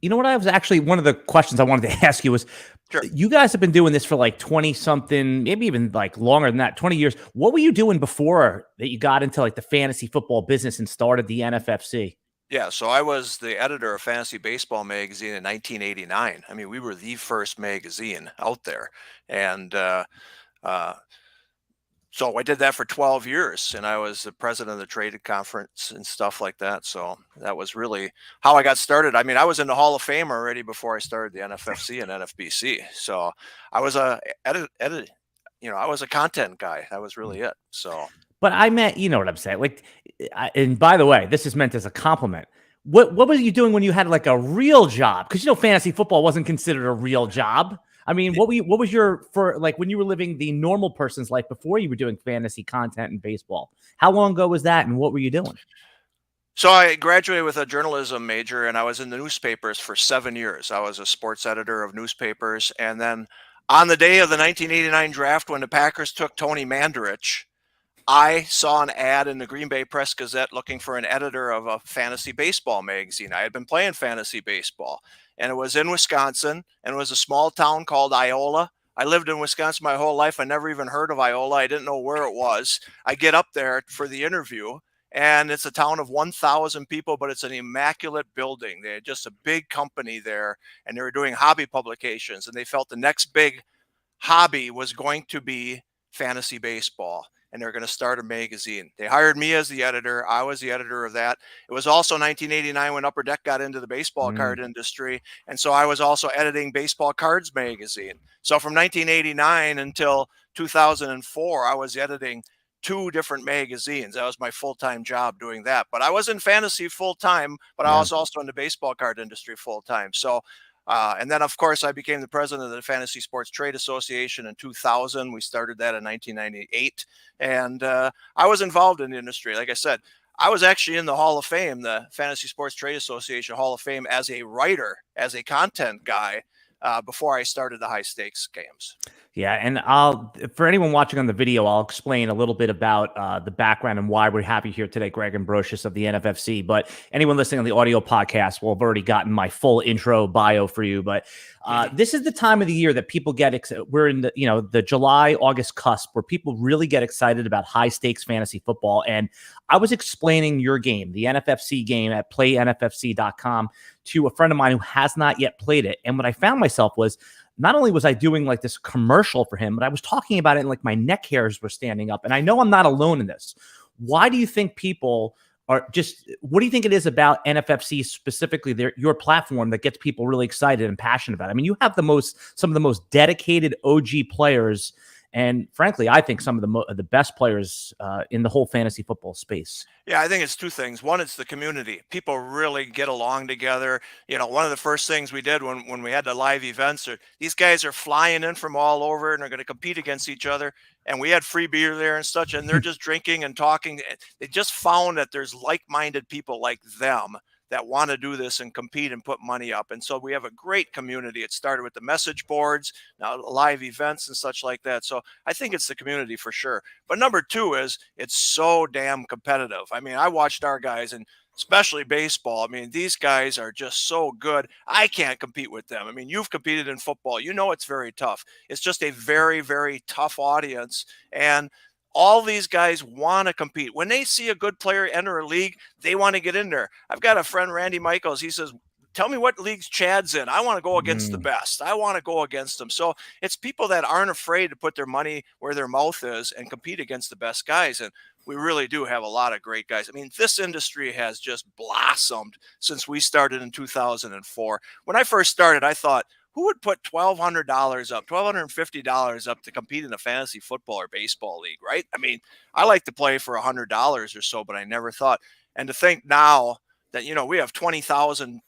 You know what? I was actually, one of the questions I wanted to ask you was, Sure. you guys have been doing this for like 20 something, maybe even like longer than that, 20 years. What were you doing before that you got into like the fantasy football business and started the NFFC? Yeah, so I was the editor of Fantasy Baseball magazine in 1989. I mean, we were the first magazine out there, and uh, so I did that for 12 years, and I was the president of the trade conference and stuff like that. So that was really how I got started. I mean, I was in the Hall of Fame already before I started the NFFC and NFBC. So I was I was a content guy. That was really it. So. But I meant, you know what I'm saying? Like, and by the way, this is meant as a compliment. What were you doing when you had like a real job? Because fantasy football wasn't considered a real job. I mean, what was your, for like when you were living the normal person's life before you were doing fantasy content in baseball? How long ago was that, and what were you doing? So I graduated with a journalism major, and I was in the newspapers for 7 years. I was a sports editor of newspapers, and then on the day of the 1989 draft, when the Packers took Tony Mandarich, I saw an ad in the Green Bay Press Gazette looking for an editor of a fantasy baseball magazine. I had been playing fantasy baseball, and it was in Wisconsin, and it was a small town called Iola. I lived in Wisconsin my whole life. I never even heard of Iola. I didn't know where it was. I get up there for the interview, and it's a town of 1,000 people, but it's an immaculate building. They had just a big company there, and they were doing hobby publications, and they felt the next big hobby was going to be fantasy baseball, and they're going to start a magazine. They hired me as the editor. I was the editor of that. It was also 1989 when Upper Deck got into the baseball card industry, and so I was also editing Baseball Cards magazine. So from 1989 until 2004, I was editing 2 different magazines. That was my full-time job doing that. But I was in fantasy full-time, but I was also in the baseball card industry full-time. So and then, of course, I became the president of the Fantasy Sports Trade Association in 2000. We started that in 1998. And I was involved in the industry. Like I said, I was actually in the Hall of Fame, the Fantasy Sports Trade Association Hall of Fame, as a writer, as a content guy, before I started the high stakes games. Yeah, and for anyone watching on the video, I'll explain a little bit about the background and why we're happy here today, Greg Ambrosius of the NFFC. But anyone listening on the audio podcast will have already gotten my full intro bio for you. But this is the time of the year that people get we're in the July, August cusp where people really get excited about high stakes fantasy football. And I was explaining your game, the NFFC game at playnffc.com, to a friend of mine who has not yet played it. And what I found myself was, not only was I doing like this commercial for him, but I was talking about it and like my neck hairs were standing up. And I know I'm not alone in this. Why do you think people what do you think it is about NFFC specifically, your platform, that gets people really excited and passionate about it? I mean, you have some of the most dedicated OG players, and frankly, I think some of the best players in the whole fantasy football space. Yeah, I think it's 2 things. One, it's the community. People really get along together. One of the first things we did when we had the live events, these guys are flying in from all over and are going to compete against each other. And we had free beer there and such, and they're just drinking and talking. They just found that there's like-minded people like them that want to do this and compete and put money up. And so we have a great community. It started with the message boards, now live events and such like that. So I think it's the community for sure. But number 2 is it's so damn competitive. I mean, I watched our guys, and especially baseball. I mean, these guys are just so good. I can't compete with them. I mean, you've competed in football. It's very tough. It's just a very, very tough audience. And all these guys want to compete. When they see a good player enter a league, they want to get in there. I've got a friend, Randy Michaels. He says, tell me what leagues Chad's in. I want to go against the best. I want to go against them. So it's people that aren't afraid to put their money where their mouth is and compete against the best guys. And we really do have a lot of great guys. I mean, this industry has just blossomed since we started in 2004. When I first started, I thought, who would put $1,200 up, $1,250 up to compete in a fantasy football or baseball league, right? I mean, I like to play for $100 or so, but I never thought. And to think now that, we have 20,000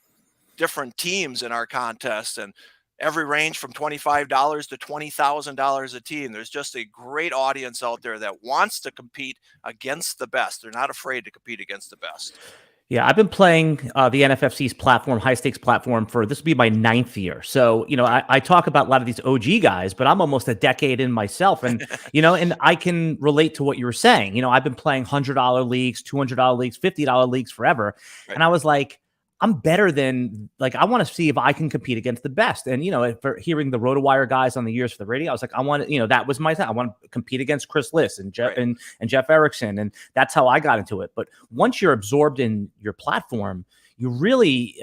different teams in our contest, and every range from $25 to $20,000 a team. There's just a great audience out there that wants to compete against the best. They're not afraid to compete against the best. Yeah, I've been playing the NFFC's platform, high stakes platform, for this will be my 9th year. So, I talk about a lot of these OG guys, but I'm almost a decade in myself. And, and I can relate to what you were saying. I've been playing $100 leagues, $200 leagues, $50 leagues forever. Right. And I was like, I'm better than, like, I want to see if I can compete against the best. And, for hearing the RotoWire guys on the Years for the Radio, I was like, I want to, that was my thing. I want to compete against Chris Liss and Jeff and Jeff Erickson. And that's how I got into it. But once you're absorbed in your platform, you really,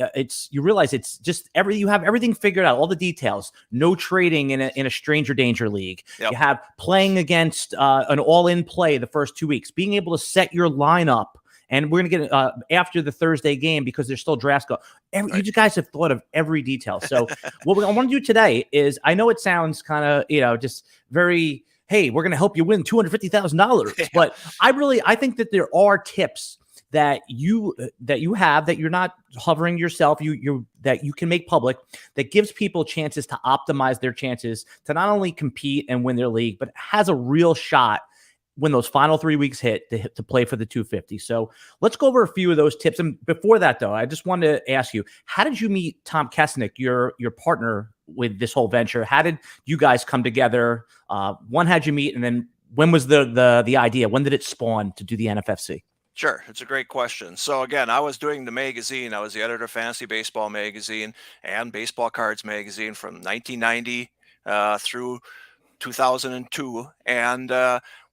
you realize it's just you have everything figured out, all the details, no trading in a stranger danger league. Yep. You have playing against an all-in play the first 2 weeks, being able to set your lineup. And we're going to get after the Thursday game, because there's still drafts go. You guys have thought of every detail. So what I want to do today is, I know it sounds kind of, just very, hey, we're going to help you win $250,000. But I think that there are tips that you have, that you're not hovering yourself, that you can make public, that gives people chances to optimize their chances to not only compete and win their league, but has a real shot when those final 3 weeks hit to play for the 250. So let's go over a few of those tips. And before that, though, I just wanted to ask you, how did you meet Tom Kessenich, your partner with this whole venture? How did you guys come together? One, how'd you meet? And then when was the idea? When did it spawn to do the NFFC? Sure. It's a great question. So again, I was doing the magazine. I was the editor of Fantasy Baseball Magazine and Baseball Cards Magazine from 1990 through 2002. And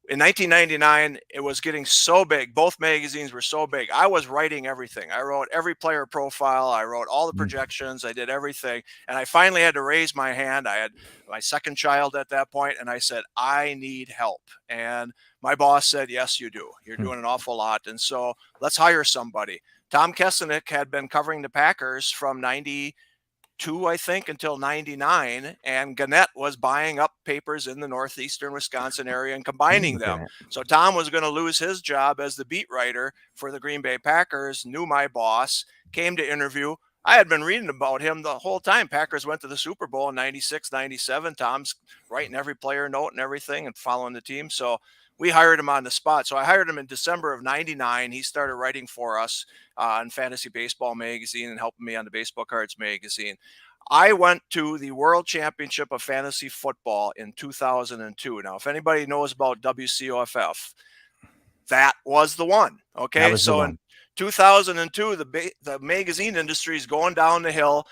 in 1999, it was getting so big. Both magazines were so big. I was writing everything. I wrote every player profile. I wrote all the projections. I did everything. And I finally had to raise my hand. I had my second child at that point, and I said, I need help. And my boss said, yes, you do. You're doing an awful lot. And so let's hire somebody. Tom Kessenich had been covering the Packers from 92, I think, until 99, and Gannett was buying up papers in the northeastern Wisconsin area and combining them. So Tom was going to lose his job as the beat writer for the Green Bay Packers, knew my boss, came to interview. I had been reading about him the whole time. Packers went to the Super Bowl in 96, 97. Tom's writing every player note and everything and following the team. So we hired him on the spot. So I hired him in December of 99. He started writing for us on Fantasy Baseball Magazine and helping me on the Baseball Cards Magazine. I went to the World Championship of Fantasy Football in 2002. Now, if anybody knows about WCOFF, that was the one. Okay, so in 2002, the magazine industry is going down the hill.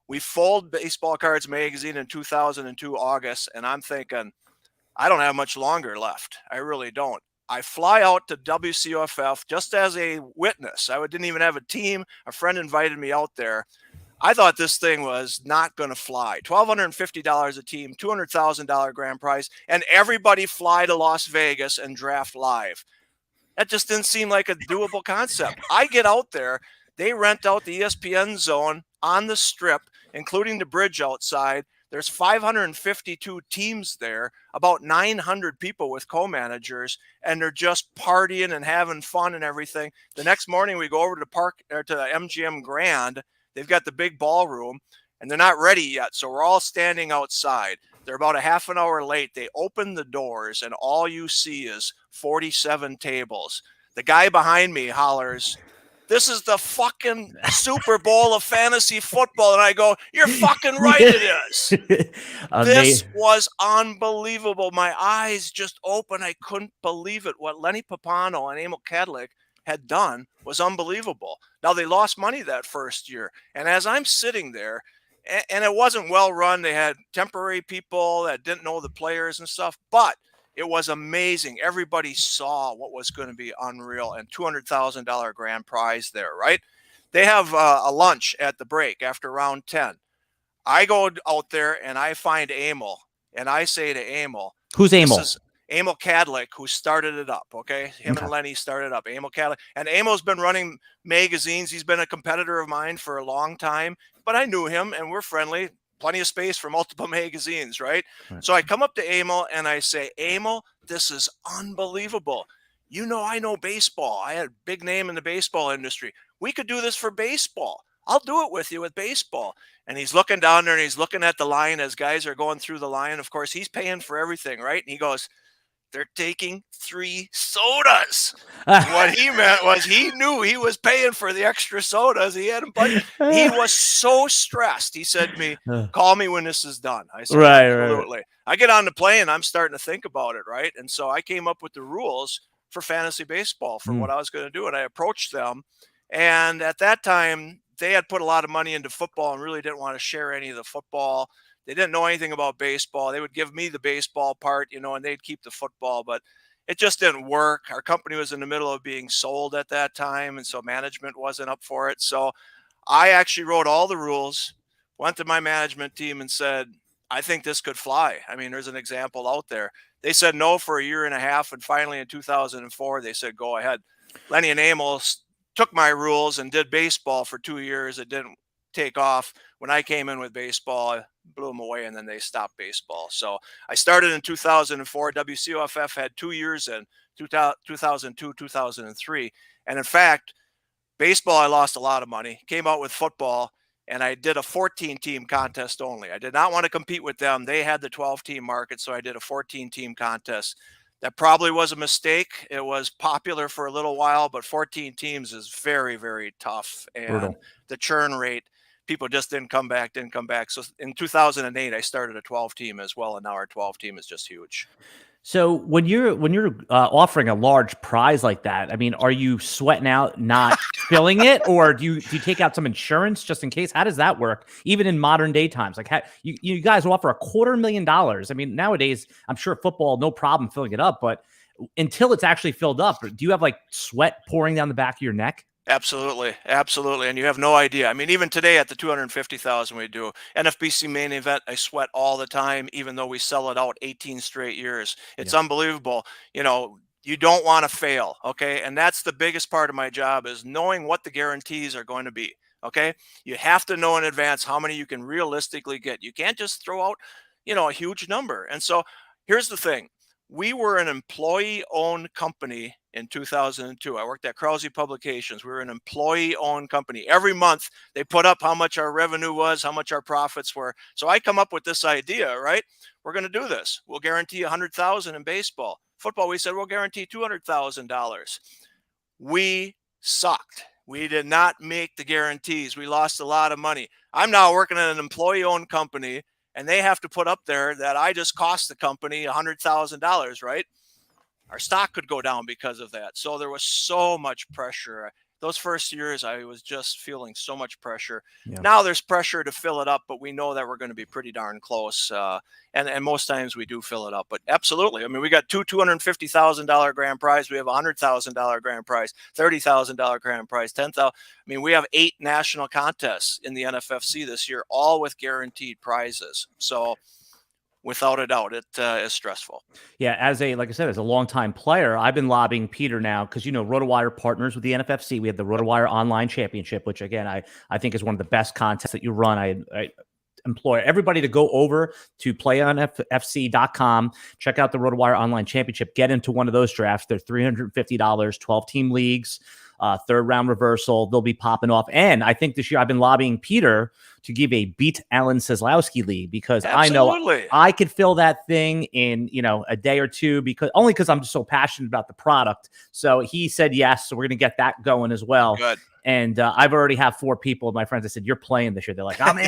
We fold Baseball Cards Magazine in 2002 August, and I'm thinking, I don't have much longer left. I really don't. I fly out to WCOFF just as a witness. I didn't even have a team. A friend invited me out there. I thought this thing was not going to fly. $1,250 a team, $200,000 grand prize, and everybody fly to Las Vegas and draft live. That just didn't seem like a doable concept. I get out there. They rent out the ESPN zone on the strip, including the bridge outside. There's 552 teams there, about 900 people with co-managers, and they're just partying and having fun and everything. The next morning, we go over to the MGM Grand. They've got the big ballroom, and they're not ready yet, so we're all standing outside. They're about a half an hour late. They open the doors, and all you see is 47 tables. The guy behind me hollers, "This is the fucking Super Bowl of fantasy football." And I go, "You're fucking right, it is." This was unbelievable. My eyes just opened. I couldn't believe it. What Lenny Papano and Emil Kadlik had done was unbelievable. Now, they lost money that first year. And as I'm sitting there, and it wasn't well run, they had temporary people that didn't know the players and stuff, but it was amazing. Everybody saw what was going to be unreal, and $200,000 grand prize there, right? They have a lunch at the break after round 10. I go out there and I find Emil, and I say to Emil, "Who's Emil?" This is Emil Kadlik, who started it up, okay? Him and Lenny started it up, Emil Kadlik. And Emil's been running magazines. He's been a competitor of mine for a long time, but I knew him, and we're friendly. Plenty of space for multiple magazines, right? So I come up to Emil and I say, "Emil, this is unbelievable. You know, I know baseball. I had a big name in the baseball industry. We could do this for baseball. I'll do it with you with baseball." And he's looking down there and he's looking at the line as guys are going through the line. Of course, he's paying for everything, right? And he goes, "They're taking 3 sodas." What he meant was he knew he was paying for the extra sodas. He had budget. He was so stressed. He said to me, "Call me when this is done." I said, "Absolutely." Right. I get on the plane and I'm starting to think about it, right? And so I came up with the rules for fantasy baseball for what I was going to do. And I approached them And at that time, they had put a lot of money into football and really didn't want to share any of the football. They didn't know anything about baseball. They would give me the baseball part, and they'd keep the football, but it just didn't work. Our company was in the middle of being sold at that time, and so management wasn't up for it. So I actually wrote all the rules, went to my management team and said, I think this could fly. I mean, there's an example out there. They said no for a year and a half, and finally in 2004, they said, go ahead. Lenny and Amos took my rules and did baseball for 2 years. It didn't take off. When I came in with baseball, I blew them away, and then they stopped baseball. So I started in 2004. WCOFF had 2 years in 2002, 2003. And in fact, baseball, I lost a lot of money, came out with football, and I did a 14-team contest only. I did not want to compete with them. They had the 12-team market, so I did a 14-team contest. That probably was a mistake. It was popular for a little while, but 14 teams is very, very tough. And brutal. The churn rate, people just didn't come back. So in 2008, I started a 12-team as well, and now our 12-team is just huge. So when you're offering a large prize like that, I mean, are you sweating out not filling it, or do you take out some insurance just in case? How does that work? Even in modern day times, like you guys offer $250,000. I mean, nowadays I'm sure football, no problem filling it up, but until it's actually filled up, do you have like sweat pouring down the back of your neck? Absolutely. And you have no idea. I mean, even today at the 250,000 we do NFBC main event, I sweat all the time, even though we sell it out 18 straight years. It's unbelievable. You don't want to fail. Okay. And that's the biggest part of my job, is knowing what the guarantees are going to be. Okay. You have to know in advance how many you can realistically get. You can't just throw out, a huge number. And so here's the thing. We were an employee-owned company in 2002. I worked at Krause Publications. We were an employee-owned company. Every month, they put up how much our revenue was, how much our profits were. So I come up with this idea, right? We're going to do this. We'll guarantee $100,000 in baseball. Football, we said we'll guarantee $200,000. We sucked. We did not make the guarantees. We lost a lot of money. I'm now working at an employee-owned company, and they have to put up there that I just cost the company $100,000, right? Our stock could go down because of that. So there was so much pressure. Those first years, I was just feeling so much pressure. Yeah. Now there's pressure to fill it up, but we know that we're going to be pretty darn close. And most times we do fill it up. But absolutely. I mean, we got two $250,000 grand prize. We have a $100,000 grand prize, $30,000 grand prize, $10,000. I mean, we have 8 national contests in the NFFC this year, all with guaranteed prizes. So without a doubt, it is stressful. Yeah, like I said, as a longtime player, I've been lobbying Peter now because, RotoWire partners with the NFFC. We have the RotoWire Online Championship, which, again, I think is one of the best contests that you run. I implore everybody to go over to playonfc.com, check out the RotoWire Online Championship, get into one of those drafts. They're $350, 12-team leagues, third round reversal. They'll be popping off. And I think this year I've been lobbying Peter to give a beat Alan Seslowsky league, because absolutely. I know I could fill that thing in, a day or two, because I'm just so passionate about the product. So he said yes. So we're going to get that going as well. Good. And I've already have 4 people, my friends, I said, you're playing this year. They're like, I'm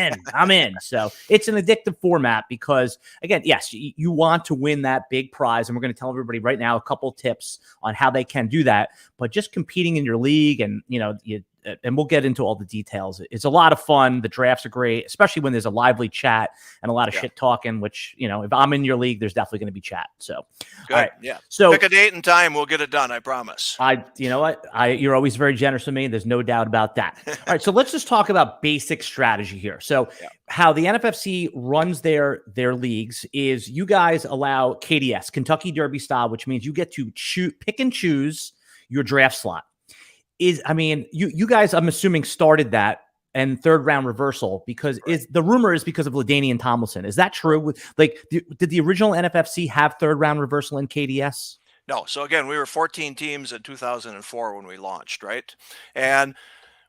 in. So it's an addictive format because, again, yes, you want to win that big prize. And we're going to tell everybody right now a couple tips on how they can do that. But just competing in your league and, and we'll get into all the details. It's a lot of fun. The drafts are great, especially when there's a lively chat and a lot of shit talking, which, if I'm in your league, there's definitely going to be chat. So, good. All right. Yeah. So pick a date and time. We'll get it done. I promise. You know what? You're always very generous with me. There's no doubt about that. All right. So let's just talk about basic strategy here. So how the NFFC runs their leagues is you guys allow KDS, Kentucky Derby style, which means you get to pick and choose your draft slot. You guys, I'm assuming, started that and third round reversal because the rumor is because of LaDainian Tomlinson. Is that true? Did the original NFFC have third round reversal in KDS? No. So again, we were 14 teams in 2004 when we launched, right? And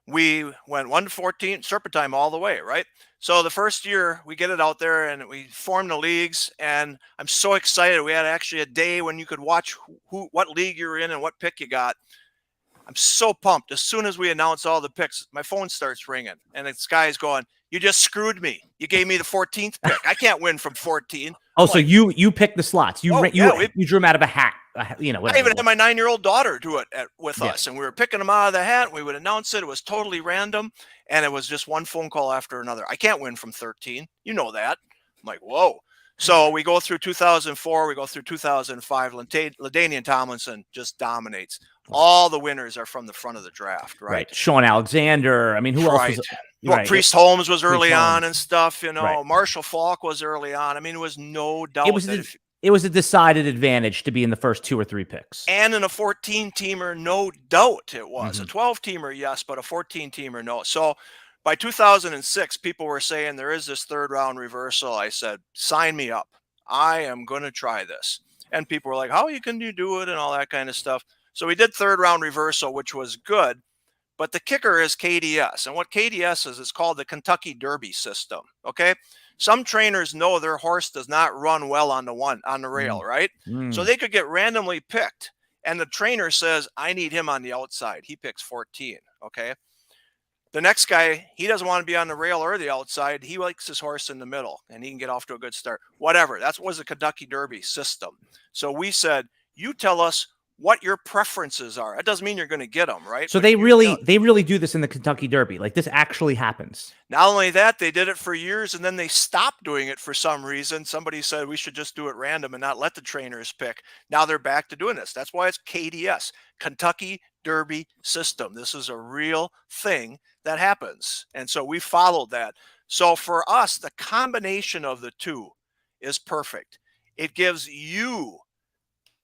we went 1 to 14, serpentine all the way, right? So the first year we get it out there and we formed the leagues, and I'm so excited. We had actually a day when you could watch what league you were in and what pick you got. I'm so pumped. As soon as we announce all the picks, my phone starts ringing, and this guy's going, "You just screwed me. You gave me the 14th pick. I can't win from 14." Oh, so you picked the slots. You drew them out of a hat. I even had my 9-year-old daughter do it with us, and we were picking them out of the hat. We would announce it. It was totally random, and it was just one phone call after another. I can't win from 13. You know that. I'm like, whoa. So we go through 2004. We go through 2005. LaDainian Tomlinson just dominates. All the winners are from the front of the draft, right? Sean Alexander. I mean, who else was Well, Priest Holmes was early on and stuff, Marshall Falk was early on. I mean, it was no doubt it was a decided advantage to be in the first 2 or 3 picks. And in a 14-teamer, no doubt it was. A 12-teamer, yes, but a 14-teamer, no. So by 2006, people were saying there is this 3rd-round reversal. I said, sign me up. I am going to try this. And people were like, how can you do it and all that kind of stuff. So we did 3rd-round reversal, which was good. But the kicker is KDS. And what KDS is, it's called the Kentucky Derby system. Okay. Some trainers know their horse does not run well on the rail, right? So they could get randomly picked. And the trainer says, I need him on the outside. He picks 14. Okay. The next guy, he doesn't want to be on the rail or the outside. He likes his horse in the middle and he can get off to a good start. Whatever. That was the Kentucky Derby system. So we said, you tell us what your preferences are. That doesn't mean you're going to get them, right? So they really do this in the Kentucky Derby. Like, this actually happens. Not only that, they did it for years and then they stopped doing it for some reason. Somebody said we should just do it random and not let the trainers pick. Now they're back to doing this. That's why it's KDS, Kentucky Derby system. This is a real thing that happens. And so we followed that. So for us, the combination of the two is perfect. It gives you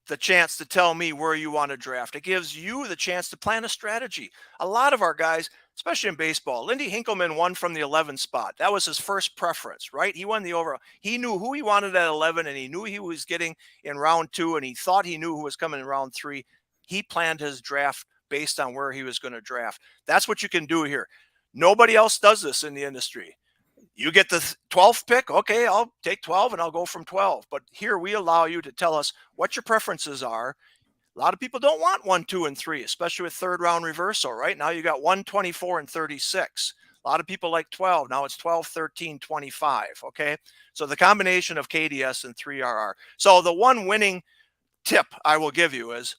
the chance to tell me where you want to draft. It gives you the chance to plan a strategy. A lot of our guys, especially in baseball, Lindy Hinkelman won from the 11 spot. That was his first preference, right? He won the overall. He knew who he wanted at 11, and he knew he was getting in round 2, and he thought he knew who was coming in round 3. He planned his draft based on where he was going to draft. That's what you can do here. Nobody else does this in the industry. You get the 12th pick. Okay, I'll take 12 and I'll go from 12. But here we allow you to tell us what your preferences are. A lot of people don't want 1, 2, and 3, especially with 3rd-round reversal, right? Now you got 1, 24, and 36. A lot of people like 12. Now it's 12, 13, 25. Okay, so the combination of KDS and 3RR. So the one winning tip I will give you is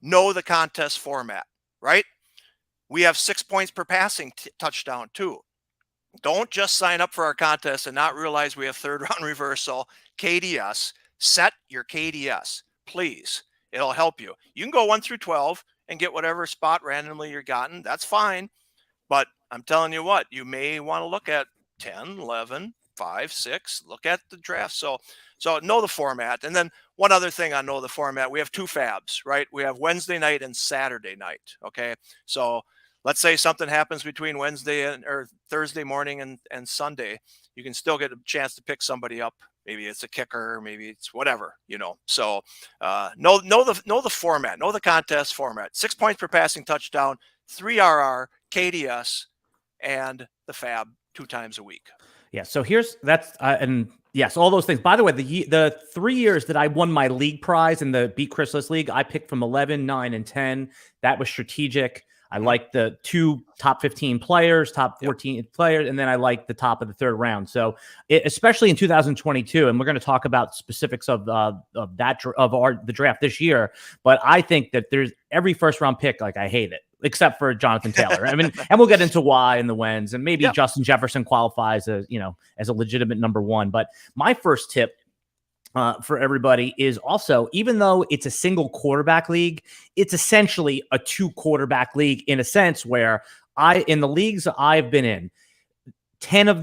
know the contest format, right? We have 6 points per passing touchdown too. Don't just sign up for our contest and not realize we have 3rd-round reversal. KDS, set your KDS, please. It'll help you. You can go 1 through 12 and get whatever spot randomly you're gotten. That's fine. But I'm telling you what, you may want to look at 10, 11, 5, 6, look at the draft. So know the format. And then one other thing on know the format, we have 2 fabs, right? We have Wednesday night and Saturday night. Okay. So let's say something happens between Wednesday or Thursday morning and Sunday. You can still get a chance to pick somebody up. Maybe it's a kicker, maybe it's whatever, So know the format, know the contest format. 6 points per passing touchdown, 3RR, KDS, and the fab 2 times a week. Yeah. So and yes, all those things. By the way, the 3 years that I won my league prize in the Beat Chrysalis League, I picked from 11, 9, and 10. That was strategic. I like the 2 top 15 players, top 14 players, and then I like the top of the 3rd round. So especially in 2022, and we're going to talk about specifics of the draft this year. But I think that there's every 1st-round pick, like, I hate it, except for Jonathan Taylor. I mean, and we'll get into why and the whens, and maybe Justin Jefferson qualifies as a legitimate number 1. But my first tip for everybody is also, even though it's a single quarterback league, it's essentially a 2 quarterback league in a sense, where in the leagues I've been in, 9 of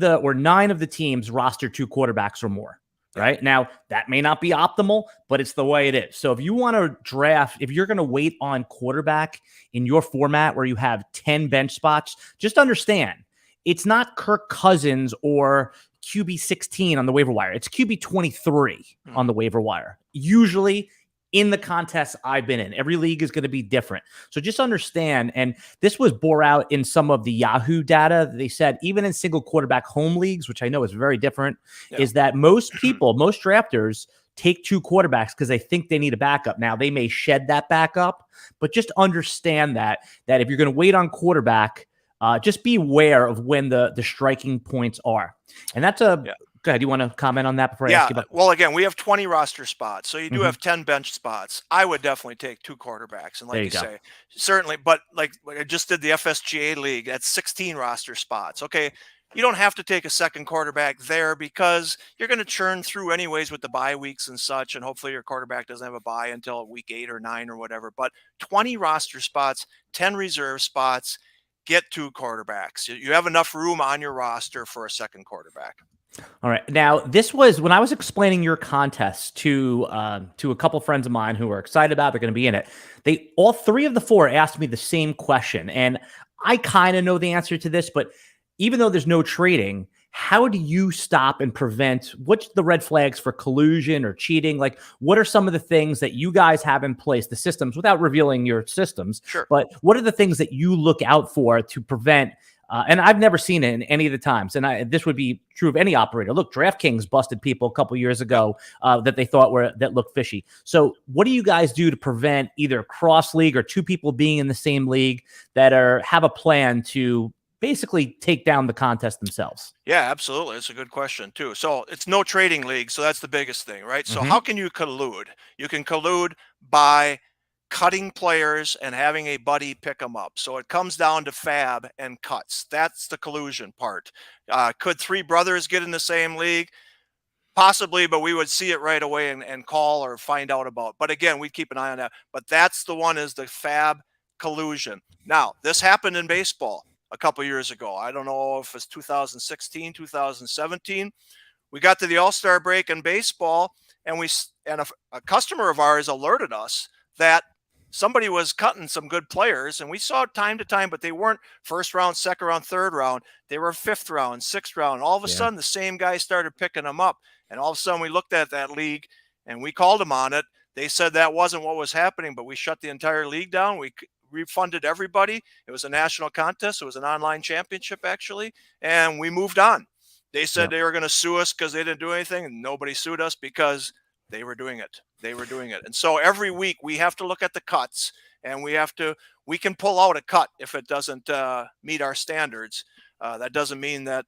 the teams roster 2 quarterbacks or more. Right now, that may not be optimal, but it's the way it is. So if you want to draft, if you're going to wait on quarterback in your format where you have 10 bench spots, just understand it's not Kirk Cousins or QB 16 on the waiver wire. It's QB 23 on the waiver wire. Usually in the contests I've been in, every league is going to be different. So just understand, and this was bore out in some of the Yahoo data. They said even in single quarterback home leagues, which I know is very different, is that most drafters take 2 quarterbacks because they think they need a backup. Now they may shed that backup, but just understand that if you're going to wait on quarterback, just be aware of when the striking points are. And that's a Go ahead. You want to comment on that before I Yeah. ask you about? Well, again, we have 20 roster spots, so you do have 10 bench spots. I would definitely take 2 quarterbacks, and like you say, certainly. But like I just did the FSGA league, that's 16 roster spots. Okay, you don't have to take a second quarterback there because you're going to churn through anyways with the bye weeks and such, and hopefully your quarterback doesn't have a bye until week 8 or 9 or whatever. But 20 roster spots, 10 reserve spots, get 2 quarterbacks. You have enough room on your roster for a second quarterback. All right. Now, this was when I was explaining your contest to a couple friends of mine who were excited about they're going to be in it. They all 3 of the 4 asked me the same question, and I kind of know the answer to this, but even though there's no trading, how do you stop and prevent what's the red flags for collusion or cheating? Like, what are some of the things that you guys have in place, the systems, without revealing your systems? Sure. But what are the things that you look out for to prevent? And I've never seen it in any of the times. And this would be true of any operator. Look, DraftKings busted people a couple years ago that they thought that looked fishy. So what do you guys do to prevent either cross league or 2 people being in the same league that have a plan to basically take down the contest themselves? Yeah, absolutely. It's a good question too. So it's no trading league. So that's the biggest thing, right? So how can you collude? You can collude by cutting players and having a buddy pick them up. So it comes down to fab and cuts. That's the collusion part. Could 3 brothers get in the same league? Possibly, but we would see it right away and call or find out about. But again, we keep an eye on that. But that's the one, is the fab collusion. Now, this happened in baseball a couple years ago. I don't know if it's 2016, 2017. We got to the All-Star break in baseball, and a customer of ours alerted us that somebody was cutting some good players, and we saw it time to time, but they weren't first round, second round, third round. They were 5th round, 6th round. All of a sudden, the same guy started picking them up, and all of a sudden we looked at that league and we called them on it. They said that wasn't what was happening, but we shut the entire league down. We refunded everybody. It was a national contest. It was an online championship, actually, and we moved on. They said they were going to sue us because they didn't do anything, and nobody sued us because they were doing it. And so every week we have to look at the cuts, and we can pull out a cut if it doesn't meet our standards. That doesn't mean that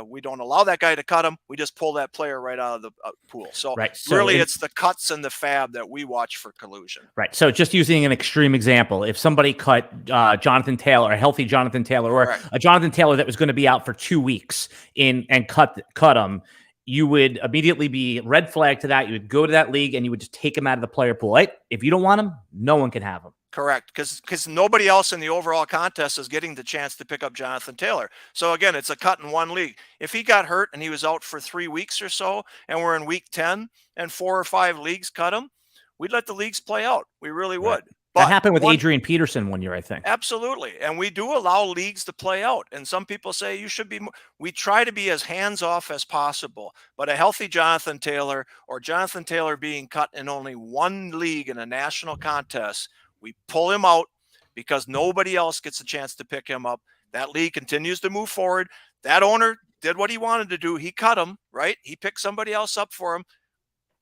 we don't allow that guy to cut him. We just pull that player right out of the pool. So, really, it's the cuts and the fab that we watch for collusion. Right. So just using an extreme example, if somebody cut Jonathan Taylor, a healthy Jonathan Taylor, or a Jonathan Taylor that was going to be out for 2 weeks and cut him, you would immediately be red flag to that. You would go to that league and you would just take him out of the player pool. Right? If you don't want him, no one can have him. Correct, because nobody else in the overall contest is getting the chance to pick up Jonathan Taylor. So again, it's a cut in one league. If he got hurt and he was out for 3 weeks or so, and we're in week 10 and 4 or 5 leagues cut him, we'd let the leagues play out. We really would. But that happened with Adrian Peterson one year, I think. Absolutely. And we do allow leagues to play out. And some people say you should be we try to be as hands-off as possible. But a healthy Jonathan Taylor, or Jonathan Taylor being cut in only one league in a national contest, we pull him out because nobody else gets a chance to pick him up. That league continues to move forward. That owner did what he wanted to do. He cut him, right? He picked somebody else up for him.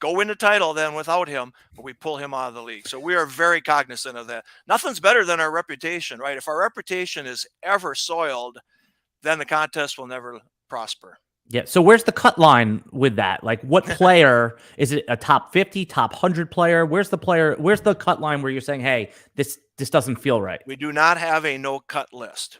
Go win the title then without him, but we pull him out of the league. So we are very cognizant of that. Nothing's better than our reputation, right? If our reputation is ever soiled, then the contest will never prosper. Yeah. So where's the cut line with that? Like, what player is it? A top 50, top 100 player? Where's the cut line where you're saying, hey, this doesn't feel right? We do not have a no cut list.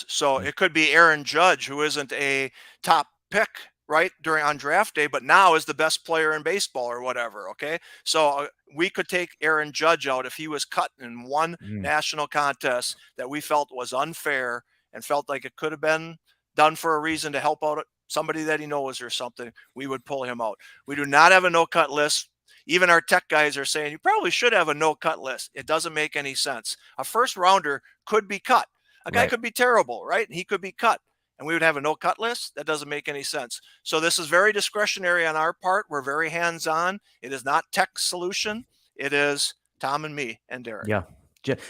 So it could be Aaron Judge, who isn't a top pick, right, on draft day, but now is the best player in baseball or whatever. Okay. So we could take Aaron Judge out if he was cut in one national contest that we felt was unfair and felt like it could have been done for a reason to help out somebody that he knows or something. We would pull him out. We do not have a no cut list. Even our tech guys are saying you probably should have a no cut list. It doesn't make any sense. A first rounder could be cut. A guy could be terrible, right? He could be cut. And we would have a no cut list. That doesn't make any sense. So this is very discretionary on our part. We're very hands-on. It is not tech solution. It is Tom and me and Derek. Yeah.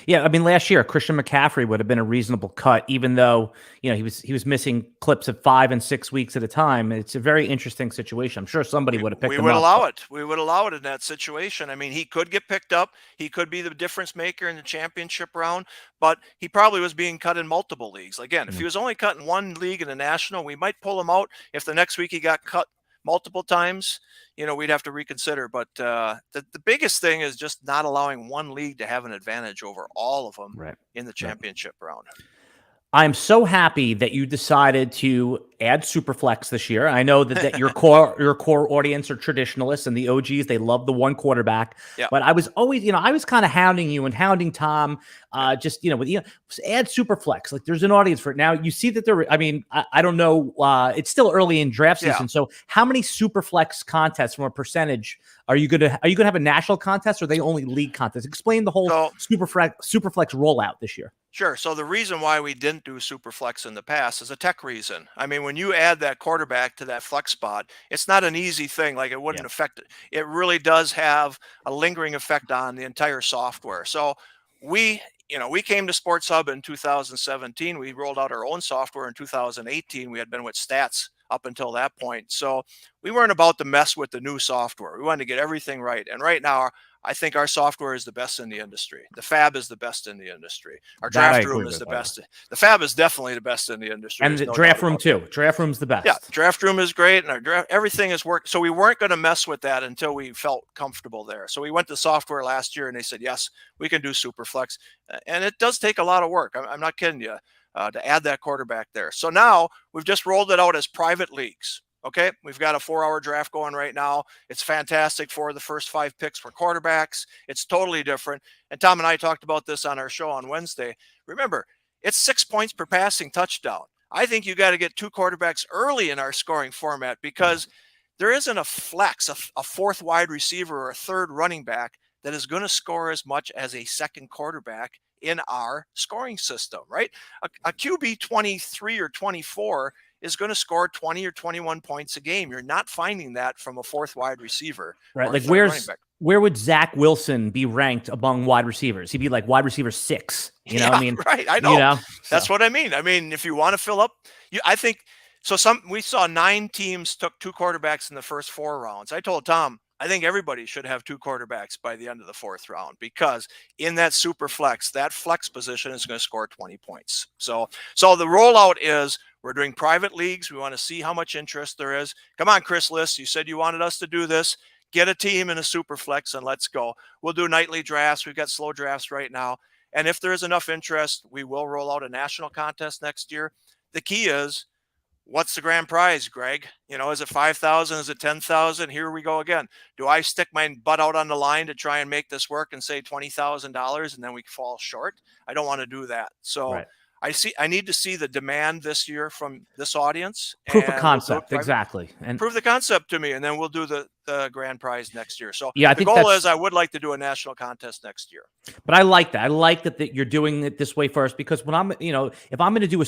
Yeah, I mean, last year Christian McCaffrey would have been a reasonable cut, even though he was missing clips of 5 and 6 weeks at a time. It's a very interesting situation. I'm sure somebody would have picked We him would up. allow it. We would allow it in that situation. I mean, he could get picked up. He could be the difference maker in the championship round, but he probably was being cut in multiple leagues. Again, if he was only cut in one league in the national, we might pull him out. If the next week he got cut multiple times, we'd have to reconsider. But the biggest thing is just not allowing one league to have an advantage over all of them in the championship round. I'm so happy that you decided to add Superflex this year. I know that your core audience are traditionalists and the OGs. They love the one quarterback. Yeah. But I was always, I was kind of hounding you and hounding Tom. Add Superflex. Like, there's an audience for it now. You see that there. I mean, I don't know. It's still early in draft season. So how many Superflex contests from a percentage are you gonna have a national contest, or are they only league contests? Explain the whole Superflex rollout this year. Sure. So the reason why we didn't do Superflex in the past is a tech reason. I mean, when you add that quarterback to that flex spot, it's not an easy thing. Like, it wouldn't affect it. It really does have a lingering effect on the entire software. So we came to Sports Hub in 2017. We rolled out our own software in 2018. We had been with Stats up until that point. So we weren't about to mess with the new software. We wanted to get everything right. And right now, I think our software is the best in the industry. The Fab is the best in the industry. Our draft room is the best. The Fab is definitely the best in the industry. And the draft room too. Draft room's the best. Yeah, draft room is great, and our draft, everything is working. So we weren't going to mess with that until we felt comfortable there. So we went to software last year, and they said, yes, we can do Superflex. And it does take a lot of work. I'm not kidding you, to add that quarterback there. So now we've just rolled it out as private leagues. Okay, we've got a 4-hour draft going right now. It's fantastic for the first 5 picks for quarterbacks. It's totally different. And Tom and I talked about this on our show on Wednesday. Remember, it's 6 points per passing touchdown. I think you got to get 2 quarterbacks early in our scoring format, because there isn't a flex, a fourth wide receiver or a third running back that is going to score as much as a second quarterback in our scoring system, right? A QB 23 or 24 is going to score 20 or 21 points a game. You're not finding that from a fourth wide receiver. Right. Like, where would Zach Wilson be ranked among wide receivers? He'd be like wide receiver 6. I mean, right. I know. That's what I mean. I mean, if you want to fill up, I think so. We saw 9 teams took 2 quarterbacks in the first 4 rounds. I told Tom, I think everybody should have 2 quarterbacks by the end of the 4th round, because in that super flex, that flex position is going to score 20 points. So the rollout is, we're doing private leagues. We want to see how much interest there is. Come on, Chris Liss, you said you wanted us to do this. Get a team in a super flex and let's go. We'll do nightly drafts. We've got slow drafts right now. And if there is enough interest, we will roll out a national contest next year. The key is, what's the grand prize, Greg? Is it 5,000? Is it 10,000? Here we go again. Do I stick my butt out on the line to try and make this work and say $20,000 and then we fall short? I don't want to do that. So I need to see the demand this year from this audience. Proof of concept, exactly. And prove the concept to me, and then we'll do the grand prize next year. So I the think goal is, I would like to do a national contest next year. But I like that. I like that you're doing it this way first, because when I'm, if I'm going to do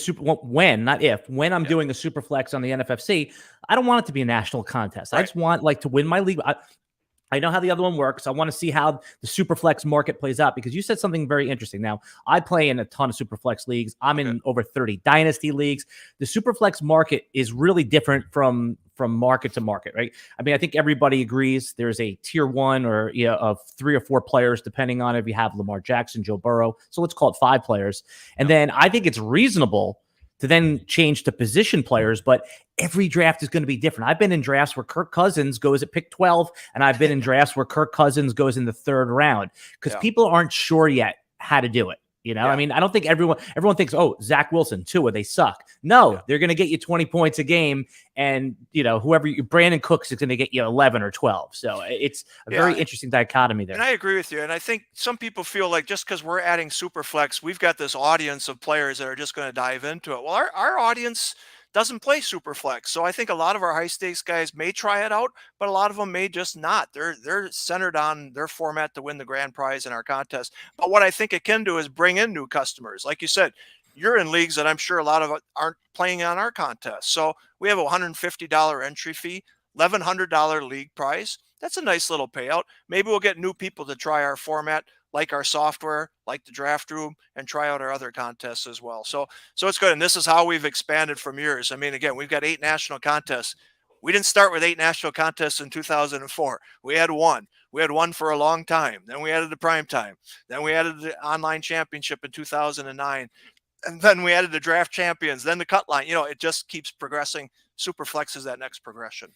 when I'm doing a super flex on the NFFC, I don't want it to be a national contest. I just want to win my league. I know how the other one works. I want to see how the Superflex market plays out, because you said something very interesting. Now, I play in a ton of Superflex leagues. I'm in over 30 Dynasty leagues. The Superflex market is really different from market to market, right? I mean, I think everybody agrees there's a tier 1 or of 3 or 4 players, depending on if you have Lamar Jackson, Joe Burrow. So let's call it 5 players. And then I think it's reasonable to then change to position players, but every draft is going to be different. I've been in drafts where Kirk Cousins goes at pick 12, and I've been in drafts where Kirk Cousins goes in the 3rd round, because people aren't sure yet how to do it. I mean, I don't think everyone thinks, oh, Zach Wilson, Tua, they suck. No, they're going to get you 20 points a game, and Brandon Cooks is going to get you 11 or 12. So it's a very interesting dichotomy there. And I agree with you. And I think some people feel like just because we're adding Superflex, we've got this audience of players that are just going to dive into it. Well, our audience doesn't play Superflex. So I think a lot of our high stakes guys may try it out, but a lot of them may just not. They're centered on their format to win the grand prize in our contest. But what I think it can do is bring in new customers. Like you said, you're in leagues that I'm sure a lot of aren't playing on our contest. So we have a $150 entry fee, $1,100 league prize. That's a nice little payout. Maybe we'll get new people to try our format. like our software, like the draft room, and try out our other contests as well. So it's good. And this is how we've expanded from years. I mean, again, we've got 8 national contests. We didn't start with 8 national contests in 2004. We had one. We had one for a long time. Then we added the prime time. Then we added the online championship in 2009. And then we added the draft champions, then the cut line. It just keeps progressing. Superflex is that next progression.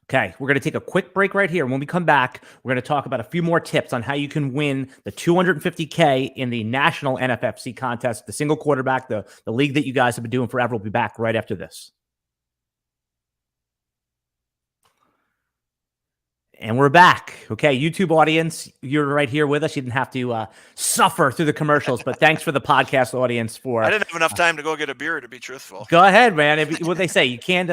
Okay, we're going to take a quick break right here. When we come back, we're going to talk about a few more tips on how you can win the $250K in the national NFFC contest, the single quarterback, the league that you guys have been doing forever. We'll be back right after this. And we're back. Okay, YouTube audience, you're right here with us. You didn't have to suffer through the commercials, but thanks for the podcast audience for. I didn't have enough time to go get a beer, to be truthful. Go ahead, man. What they say, you can't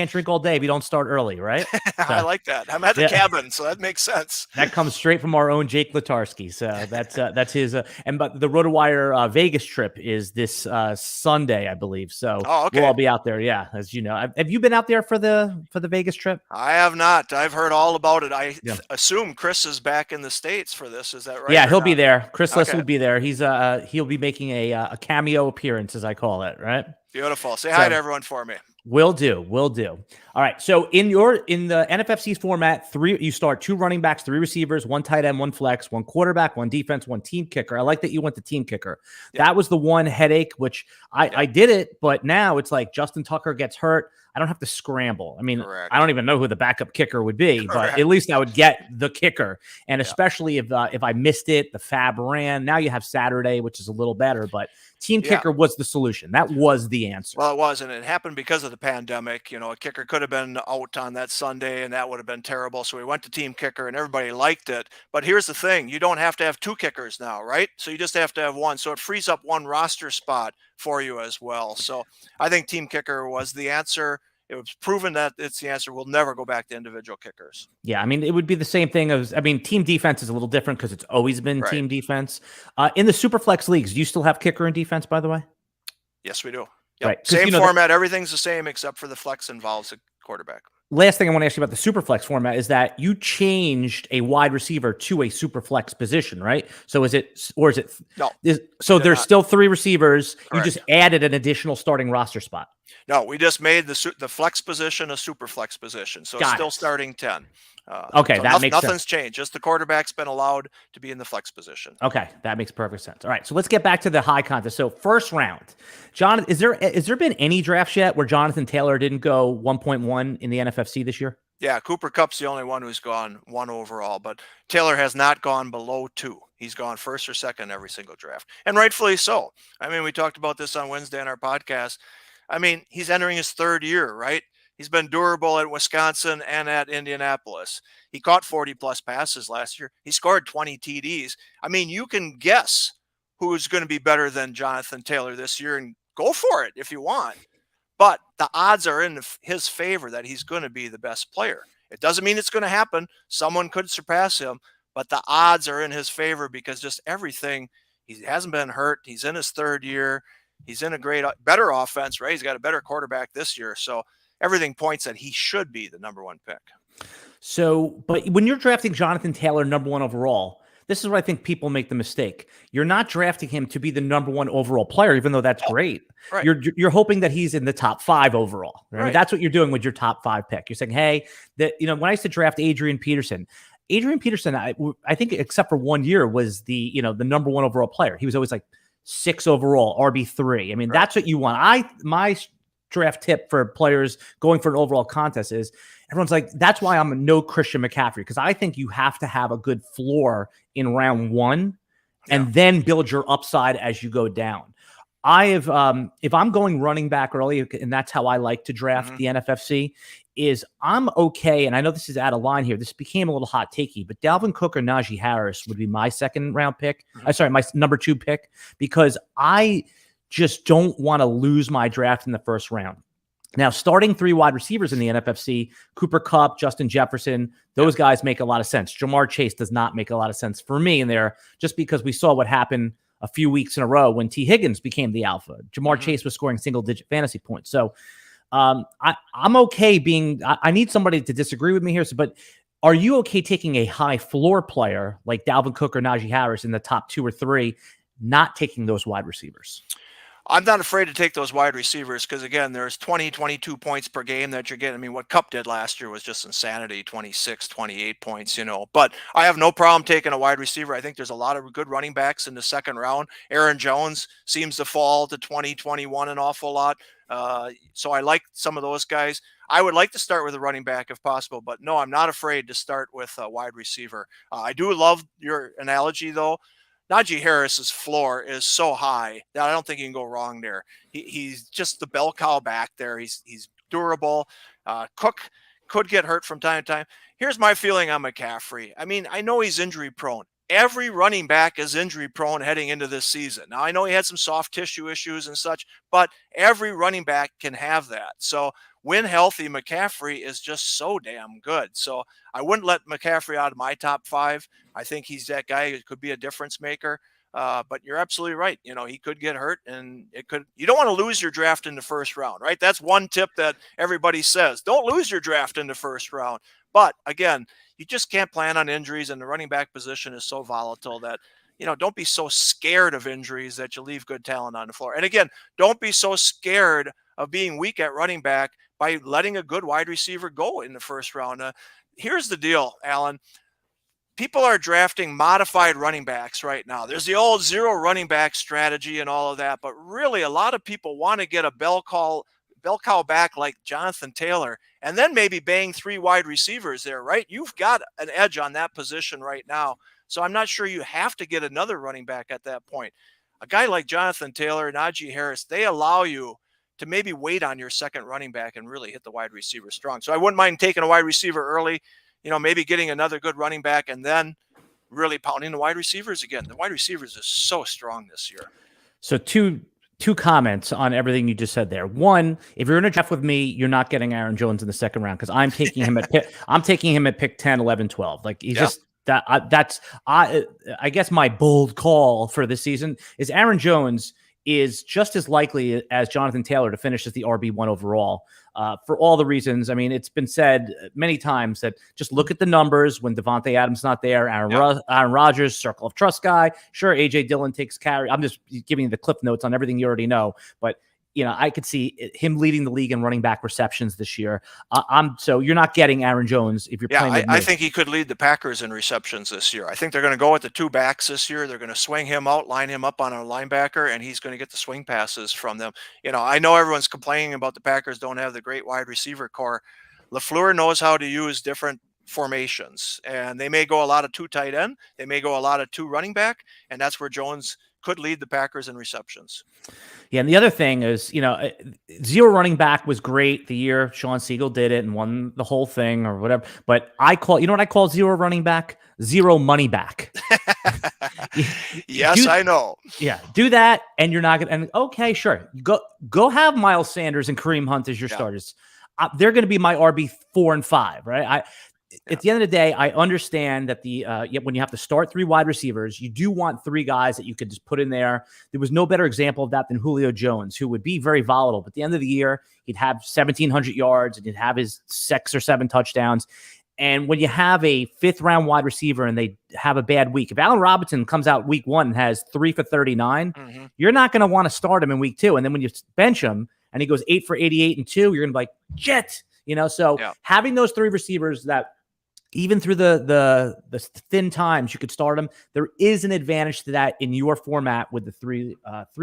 drink all day if you don't start early, right? So, I like that. I'm at the cabin, so that makes sense. That comes straight from our own Jake Latarski. So that's his. But the RotoWire Vegas trip is this Sunday, I believe. So we'll all be out there. Yeah, as you know. Have you been out there for the Vegas trip? I have not. I've heard all about it. I assume Chris is back in the States for this. Is that right? Yeah, he'll be there. Chris Liss will be there. He'll be making a cameo appearance, as I call it, right? Beautiful. Say hi to everyone for me. Will do. All right. So in the NFFC format, you start 2 running backs, 3 receivers, 1 tight end, 1 flex, 1 quarterback, 1 defense, 1 team kicker. I like that you went the team kicker. Yeah. That was the one headache, which I did it, but now it's like Justin Tucker gets hurt. I don't have to scramble. I mean, I don't even know who the backup kicker would be, but at least I would get the kicker. And especially if I missed it, the fab ran. Now you have Saturday, which is a little better, but team kicker was the solution. That was the answer. Well, it was, and it happened because of the pandemic. A kicker could have been out on that Sunday, and that would have been terrible. So we went to team kicker, and everybody liked it. But here's the thing. You don't have to have 2 kickers now, right? So you just have to have 1. So it frees up 1 roster spot for you as well. So I think team kicker was the answer. It was proven that it's the answer. We'll never go back to individual kickers. Yeah, I mean, it would be the same thing as, team defense is a little different because it's always been team defense. In the Superflex leagues, do you still have kicker and defense, by the way? Yes, we do. Yep. Right. Same format. Everything's the same except for the flex involves a quarterback. Last thing I want to ask you about the Superflex format is that you changed a wide receiver to a Superflex position, right? So is it no? There's still 3 receivers. Correct. You just added an additional starting roster spot. No, we just made the flex position a Superflex position, so it's still starting 10. Okay, so that makes sense. Nothing's changed. Just the quarterback's been allowed to be in the flex position. Okay, that makes perfect sense. All right, so let's get back to the high contest. So first round, Jonathan, is there been any drafts yet where Jonathan Taylor didn't go 1.1 in the NFFC this year? Yeah, Cooper Kupp's the only one who's gone 1 overall, but Taylor has not gone below 2. He's gone first or second every single draft, and rightfully so. I mean, we talked about this on Wednesday on our podcast. I mean, he's entering his 3rd year, right? He's been durable at Wisconsin and at Indianapolis. He caught 40-plus passes last year. He scored 20 TDs. I mean, you can guess who's going to be better than Jonathan Taylor this year, and go for it if you want. But the odds are in his favor that he's going to be the best player. It doesn't mean it's going to happen. Someone could surpass him, but the odds are in his favor because just everything, he hasn't been hurt. He's in his 3rd year. He's in a better offense, right? He's got a better quarterback this year. So everything points that he should be the number 1 pick. So, but when you're drafting Jonathan Taylor number 1 overall, this is where I think people make the mistake. You're not drafting him to be the number 1 overall player, even though that's great. Right. You're hoping that he's in the top 5 overall. Right? I mean, that's what you're doing with your top 5 pick. You're saying, hey, when I used to draft Adrian Peterson, I think except for 1 year was the number 1 overall player. He was always like 6 overall, RB3. I mean, that's what you want. My draft tip for players going for an overall contest is everyone's like, that's why I'm no Christian McCaffrey, because I think you have to have a good floor in round 1 and then build your upside as you go down. If I'm going running back early, and that's how I like to draft the NFFC, is I'm okay. And I know this is out of line here. This became a little hot takey, but Dalvin Cook or Najee Harris would be my 2nd round pick. My number 2 pick, because I just don't want to lose my draft in the 1st round. Now, starting 3 wide receivers in the NFFC, Cooper Kupp, Justin Jefferson, those guys make a lot of sense. Jamar Chase does not make a lot of sense for me in there, just because we saw what happened a few weeks in a row when T. Higgins became the alpha. Jamar Chase was scoring single-digit fantasy points. So I'm okay being – I need somebody to disagree with me here. But Are you okay taking a high floor player like Dalvin Cook or Najee Harris in the top 2 or 3, not taking those wide receivers? I'm not afraid to take those wide receivers because, again, there's 20, 22 points per game that you're getting. I mean, what Cup did last year was just insanity, 26, 28 points, But I have no problem taking a wide receiver. I think there's a lot of good running backs in the second round. Aaron Jones seems to fall to 20, 21 an awful lot. So I like some of those guys. I would like to start with a running back if possible, but no, I'm not afraid to start with a wide receiver. I do love your analogy, though. Najee Harris's floor is so high that I don't think you can go wrong there. He's just the bell cow back there. He's durable. Cook could get hurt from time to time. Here's my feeling on McCaffrey. I mean, I know he's injury prone. Every running back is injury prone heading into this season. Now, I know he had some soft tissue issues and such, but every running back can have that. So when healthy, McCaffrey is just so damn good. So I wouldn't let McCaffrey out of my top 5. I think he's that guy who could be a difference maker. But you're absolutely right. He could get hurt, and you don't want to lose your draft in the first round, right? That's one tip that everybody says. Don't lose your draft in the first round. But again, you just can't plan on injuries, and the running back position is so volatile that, don't be so scared of injuries that you leave good talent on the floor. And again, don't be so scared of being weak at running back by letting a good wide receiver go in the first round. Here's the deal, Alan. People are drafting modified running backs right now. There's the old 0 running back strategy and all of that, but really a lot of people want to get a bell cow back like Jonathan Taylor, and then maybe bang 3 wide receivers there, right? You've got an edge on that position right now. So I'm not sure you have to get another running back at that point. A guy like Jonathan Taylor, Najee Harris, they allow you to maybe wait on your second running back and really hit the wide receiver strong. So I wouldn't mind taking a wide receiver early, maybe getting another good running back and then really pounding the wide receivers again. The wide receivers is so strong this year. So two comments on everything you just said there. One, if you're in a draft with me, you're not getting Aaron Jones in the second round because I'm taking him at pick 10, 11, 12. Like he's just I guess my bold call for this season is Aaron Jones is just as likely as Jonathan Taylor to finish as the RB1 overall. For all the reasons. I mean, it's been said many times that just look at the numbers when Devontae Adams not there, Aaron Rodgers, circle of trust guy. Sure, A.J. Dillon takes carry. I'm just giving you the cliff notes on everything you already know. But, I could see him leading the league in running back receptions this year. So you're not getting Aaron Jones if you're playing with me. I think he could lead the Packers in receptions this year. I think they're going to go with the 2 backs this year. They're going to swing him out, line him up on a linebacker, and he's going to get the swing passes from them. I know everyone's complaining about the Packers don't have the great wide receiver core. LaFleur knows how to use different formations, and they may go a lot of 2 tight end. They may go a lot of 2 running back, and that's where Jones could lead the Packers in receptions. Yeah, and the other thing is, 0 running back was great the year Sean Siegel did it and won the whole thing or whatever. But I call 0 running back? 0 money back. Yes, I know. Yeah, do that, and you're not going to. Okay, sure. Go have Miles Sanders and Kareem Hunt as your starters. They're going to be my RB 4 and 5, right? At the end of the day, I understand that when you have to start 3 wide receivers, you do want 3 guys that you could just put in there. There was no better example of that than Julio Jones, who would be very volatile. But at the end of the year, he'd have 1,700 yards and he'd have his 6 or 7 touchdowns. And when you have a 5th-round wide receiver and they have a bad week, if Allen Robinson comes out week 1 and has 3 for 39, you're not going to want to start him in week 2. And then when you bench him and he goes 8 for 88 and 2, you're going to be like, jet. So having those 3 receivers that even through the thin times you could start them, there is an advantage to that in your format with the 3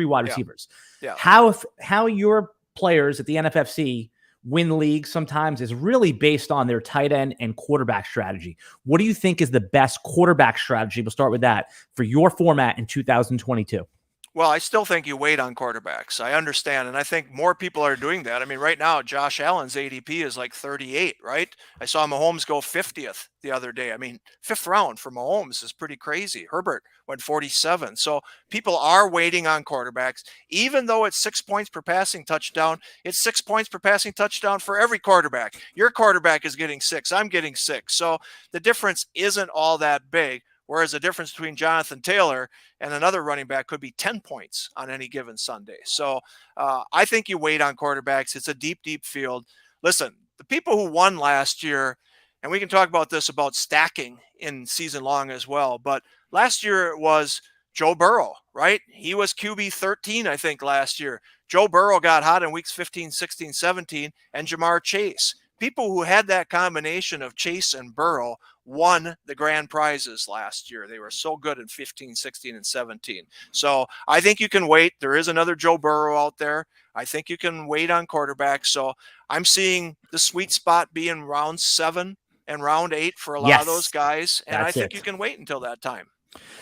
wide receivers. Yeah. How your players at the NFFC win the league sometimes is really based on their tight end and quarterback strategy. What do you think is the best quarterback strategy? We'll start with that for your format in 2022. Well, I still think you wait on quarterbacks. I understand, and I think more people are doing that. I mean, right now, Josh Allen's ADP is like 38, right? I saw Mahomes go 50th the other day. I mean, 5th round for Mahomes is pretty crazy. Herbert went 47. So people are waiting on quarterbacks. Even though it's 6 points per passing touchdown, it's 6 points per passing touchdown for every quarterback. Your quarterback is getting 6. I'm getting 6. So the difference isn't all that big. Whereas the difference between Jonathan Taylor and another running back could be 10 points on any given Sunday. So I think you wait on quarterbacks. It's a deep, deep field. Listen, the people who won last year, and we can talk about this about stacking in season long as well. But last year it was Joe Burrow, right? He was QB 13, I think, last year. Joe Burrow got hot in weeks 15, 16, 17, and Jamar Chase. People who had that combination of Chase and Burrow won the grand prizes last year. They were so good in 15, 16, and 17. So I think you can wait. There is another Joe Burrow out there. I think you can wait on quarterbacks. So I'm seeing the sweet spot being round 7 and round 8 for a lot of those guys. And I think you can wait until that time.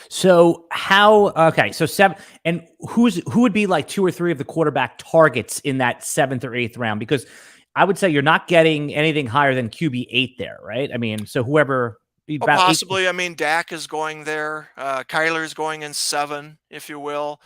So so 7, and who would be like 2 or 3 of the quarterback targets in that 7th or 8th round? Because I would say you're not getting anything higher than QB 8 there, right? I mean, so whoever possibly. I mean, Dak is going there. Kyler's going in 7, if you will.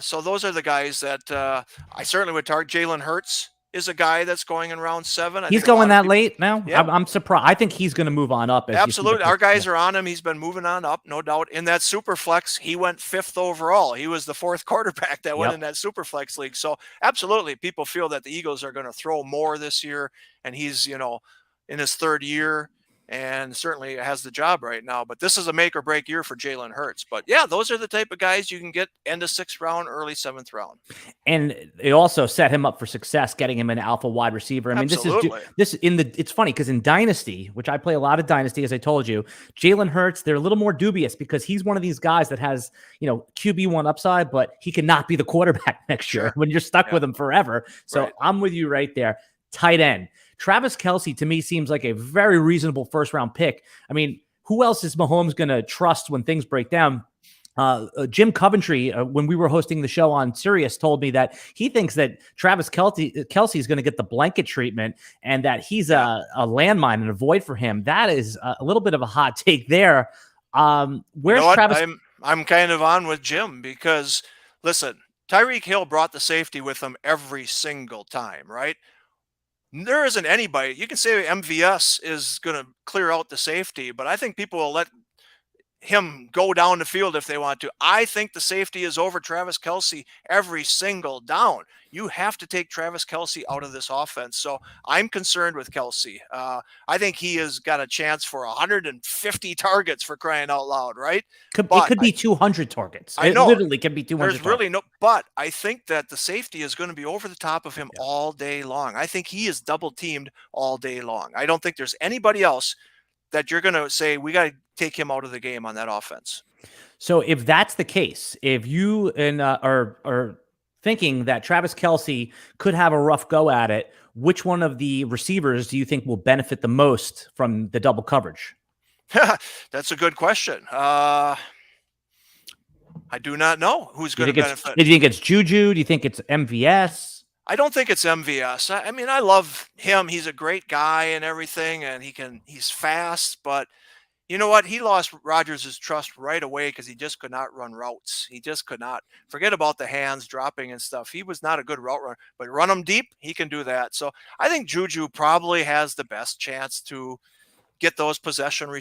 So those are the guys that I certainly would target. Jalen Hurts is a guy that's going in round 7. He's going that late now? Yep. I'm surprised. I think he's going to move on up. Absolutely. Our guys are on him. He's been moving on up, no doubt. In that Superflex, he went 5th overall. He was the 4th quarterback that went in that Superflex league. So absolutely, people feel that the Eagles are going to throw more this year, and he's, in his 3rd year. And certainly has the job right now. But this is a make or break year for Jalen Hurts. But yeah, those are the type of guys you can get end of 6th round, early 7th round. And they also set him up for success, getting him an alpha wide receiver. I mean, it's funny because in Dynasty, which I play a lot of Dynasty, as I told you, Jalen Hurts, they're a little more dubious because he's one of these guys that has, QB1 upside, but he cannot be the quarterback next year when you're stuck with him forever. So I'm with you right there. Tight end. Travis Kelce, to me, seems like a very reasonable 1st-round pick. I mean, who else is Mahomes going to trust when things break down? Jim Coventry, when we were hosting the show on Sirius, told me that he thinks that Travis Kelce is going to get the blanket treatment and that he's a landmine and a void for him. That is a little bit of a hot take there. Where's Travis? I'm kind of on with Jim because, listen, Tyreek Hill brought the safety with him every single time, right? There isn't anybody. You can say MVS is going to clear out the safety, but I think people will let him go down the field if they want to. I think the safety is over Travis Kelce every single down. You have to take Travis Kelce out of this offense. So I'm concerned with Kelce. I think he has got a chance for 150 targets, for crying out loud, right? It could be 200 targets. I know. It literally can be 200 There's really no, but I think that the safety is going to be over the top of him all day long. I think he is double teamed all day long. I don't think there's anybody else that you're going to say, we got to take him out of the game on that offense. So if that's the case, if you are thinking that Travis Kelce could have a rough go at it, which one of the receivers do you think will benefit the most from the double coverage? That's a good question. I do not know who's going to benefit. Do you think it's JuJu? Do you think it's MVS? I don't think it's MVS. I mean, I love him. He's a great guy and everything, and he's fast, but you know what? He lost Rodgers' trust right away because he just could not run routes. He just could not. Forget about the hands dropping and stuff. He was not a good route runner, but run him deep, he can do that. So I think JuJu probably has the best chance to get those possession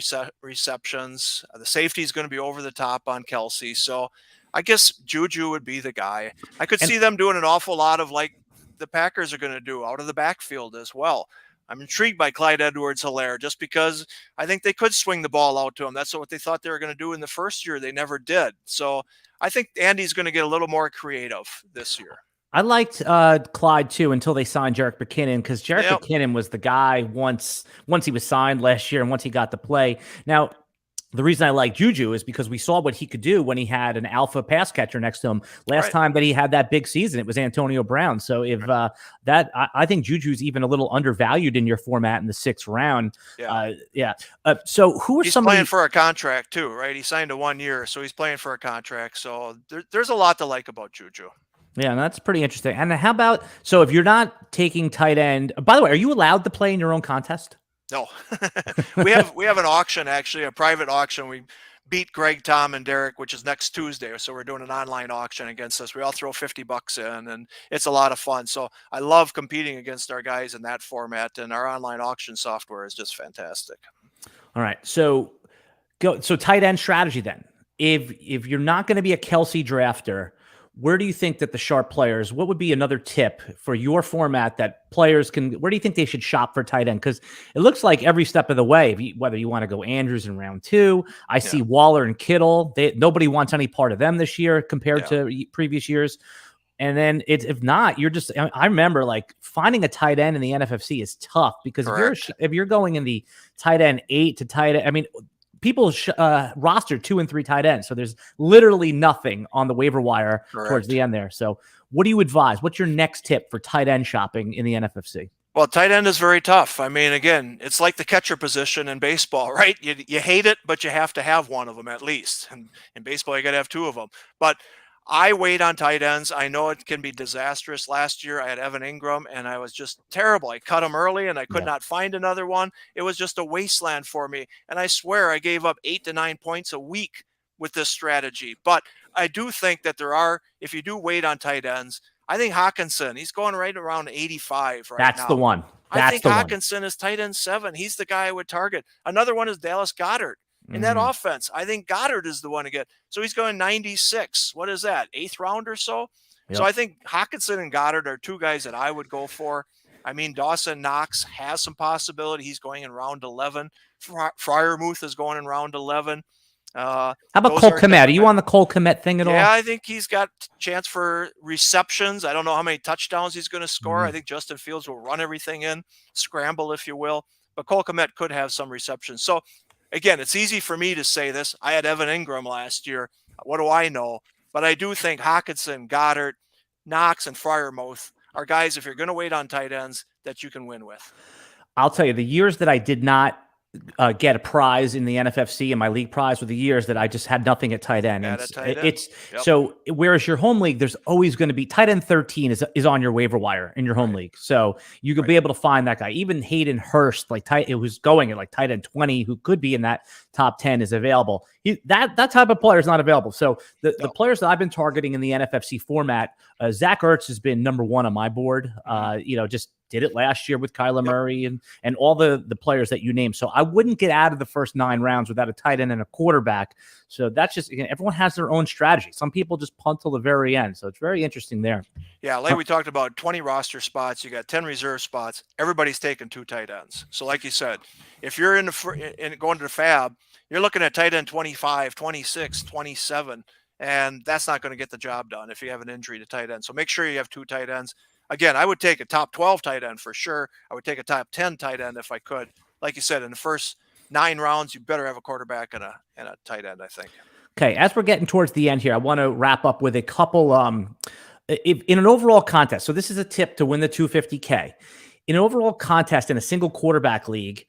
receptions. The safety is going to be over the top on Kelce. So I guess JuJu would be the guy. I could see them doing an awful lot of like the Packers are going to do out of the backfield as well. I'm intrigued by Clyde Edwards-Helaire just because I think they could swing the ball out to him. That's what they thought they were going to do in the first year. They never did. So I think Andy's going to get a little more creative this year. I liked Clyde too until they signed Jerick McKinnon, because Jerick McKinnon was the guy once he was signed last year and once he got to play. Now, the reason I like JuJu is because we saw what he could do when he had an alpha pass catcher next to him. Last time that he had that big season, it was Antonio Brown. So if I think JuJu's even a little undervalued in your format in the 6th round. So who are he's some playing for a contract too, right? He signed a 1 year, so he's playing for a contract. So there's a lot to like about JuJu. Yeah, that's pretty interesting. And how about, so if you're not taking tight end, by the way, are you allowed to play in your own contest? No, we have an auction, actually, a private auction. We beat Greg, Tom, and Derek, which is next Tuesday. So we're doing an online auction against us. We all throw $50 in, and it's a lot of fun. So I love competing against our guys in that format, and our online auction software is just fantastic. All right, so tight end strategy then. If you're not going to be a Kelce drafter, where do you think that the sharp players, what would be another tip for your format that players can, where do you think they should shop for tight end? Because it looks like every step of the way, whether you want to go Andrews in round 2, I see Waller and Kittle, nobody wants any part of them this year compared to previous years. And then if not, you're just, I remember like finding a tight end in the NFFC is tough because if you're going in the tight end 8 to tight end, I mean, people roster 2 and 3 tight ends. So there's literally nothing on the waiver wire towards the end there. So what do you advise? What's your next tip for tight end shopping in the NFFC? Well, tight end is very tough. I mean, again, it's like the catcher position in baseball, right? You hate it, but you have to have one of them at least. And in baseball, you got to have 2 of them. But I wait on tight ends. I know it can be disastrous. Last year, I had Evan Ingram, and I was just terrible. I cut him early, and I could not find another one. It was just a wasteland for me. And I swear I gave up 8 to 9 points a week with this strategy. But I do think that there are, if you do wait on tight ends, I think Hawkinson, he's going right around 85 right now. That's the one. I think Hawkinson is tight end 7. He's the guy I would target. Another one is Dallas Goedert. In that offense, I think Goddard is the one to get. So he's going 96. What is that? 8th round or so? Yep. So I think Hawkinson and Goddard are 2 guys that I would go for. I mean, Dawson Knox has some possibility. He's going in round 11. Freiermuth is going in round 11. How about Cole Kmet? Are you on the Cole Kmet thing at all? Yeah, I think he's got chance for receptions. I don't know how many touchdowns he's going to score. I think Justin Fields will run everything in, scramble, if you will. But Cole Kmet could have some receptions. So, again, it's easy for me to say this. I had Evan Ingram last year. What do I know? But I do think Hawkinson, Goddard, Knox, and Freiermuth are guys, if you're going to wait on tight ends, that you can win with. I'll tell you, the years that I did not get a prize in the NFFC and my league prize were the years that I just had nothing at tight end. So whereas your home league, there's always going to be tight end 13 is on your waiver wire in your home league. So you could be able to find that guy. Even Hayden Hurst, it was going at like tight end 20, who could be in that top 10 is available. That type of player is not available. So the players that I've been targeting in the NFFC format, Zach Ertz has been number 1 on my board. Just did it last year with Kyler Murray and all the players that you named. So I wouldn't get out of the first 9 rounds without a tight end and a quarterback. So that's just, again, everyone has their own strategy. Some people just punt till the very end. So it's very interesting there. Yeah, like we talked about, 20 roster spots. You got 10 reserve spots. Everybody's taking 2 tight ends. So like you said, if you're going to the fab, you're looking at tight end 25, 26, 27, and that's not going to get the job done if you have an injury to tight end. So make sure you have 2 tight ends. Again, I would take a top 12 tight end for sure. I would take a top 10 tight end if I could. Like you said, in the first 9 rounds, you better have a quarterback and a tight end, I think. Okay, as we're getting towards the end here, I want to wrap up with a couple in an overall contest. So this is a tip to win the $250K. In an overall contest in a single quarterback league,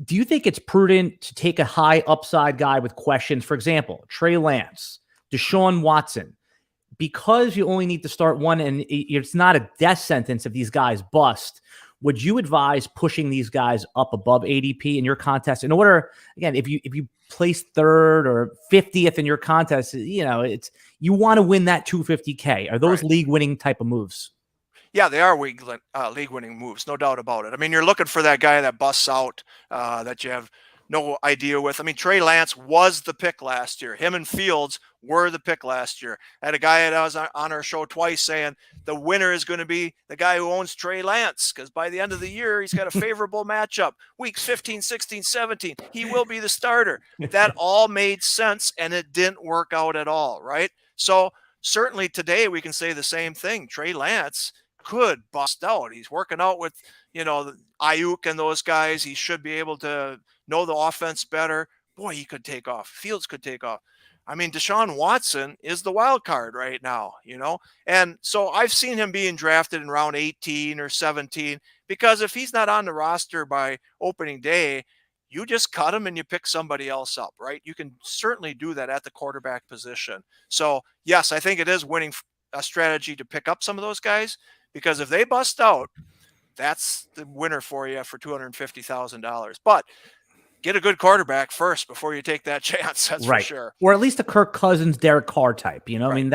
do you think it's prudent to take a high upside guy with questions? For example, Trey Lance, Deshaun Watson, because you only need to start one and it's not a death sentence if these guys bust. Would you advise pushing these guys up above ADP in your contest in order, again, if you place 3rd or 50th in your contest, you want to win that $250K. Are those league winning type of moves? Yeah, they are league-winning moves, no doubt about it. I mean, you're looking for that guy that busts out, that you have no idea with. I mean, Trey Lance was the pick last year. Him and Fields were the pick last year. I had a guy that was on our show twice saying the winner is going to be the guy who owns Trey Lance, because by the end of the year, he's got a favorable matchup. Weeks 15, 16, 17, he will be the starter. That all made sense, and it didn't work out at all, right? So certainly today we can say the same thing. Trey Lance could bust out. He's working out with, Ayuk and those guys. He should be able to know the offense better. Boy, he could take off. Fields could take off. I mean, Deshaun Watson is the wild card right now, And so I've seen him being drafted in round 18 or 17, because if he's not on the roster by opening day, you just cut him and you pick somebody else up, right? You can certainly do that at the quarterback position. So, yes, I think it is winning a strategy to pick up some of those guys, because if they bust out, that's the winner for you for $250,000. But get a good quarterback first before you take that chance. That's for sure. Or at least a Kirk Cousins, Derek Carr type, I mean,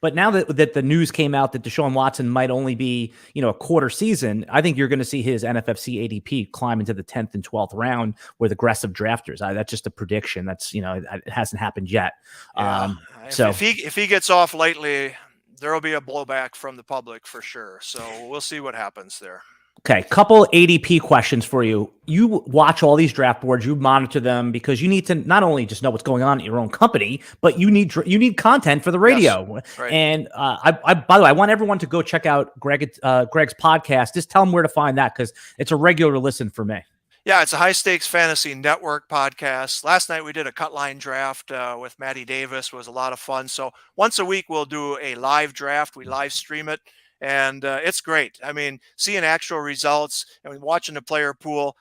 but now that the news came out that Deshaun Watson might only be, a quarter season, I think you're going to see his NFFC ADP climb into the 10th and 12th round with aggressive drafters. That's just a prediction. That's, it hasn't happened yet. Yeah. So if he gets off lightly, there'll be a blowback from the public for sure. So we'll see what happens there. Okay, couple ADP questions for you. You watch all these draft boards, you monitor them because you need to not only just know what's going on at your own company, but you need content for the radio. Yes, right. And I by the way, I want everyone to go check out Greg's podcast. Just tell them where to find that because it's a regular listen for me. Yeah, it's a High Stakes Fantasy Network podcast. Last night we did a cut line draft with Matty Davis. It was a lot of fun. So once a week we'll do a live draft. We live stream it. And it's great. I mean, seeing actual results and watching the player pool,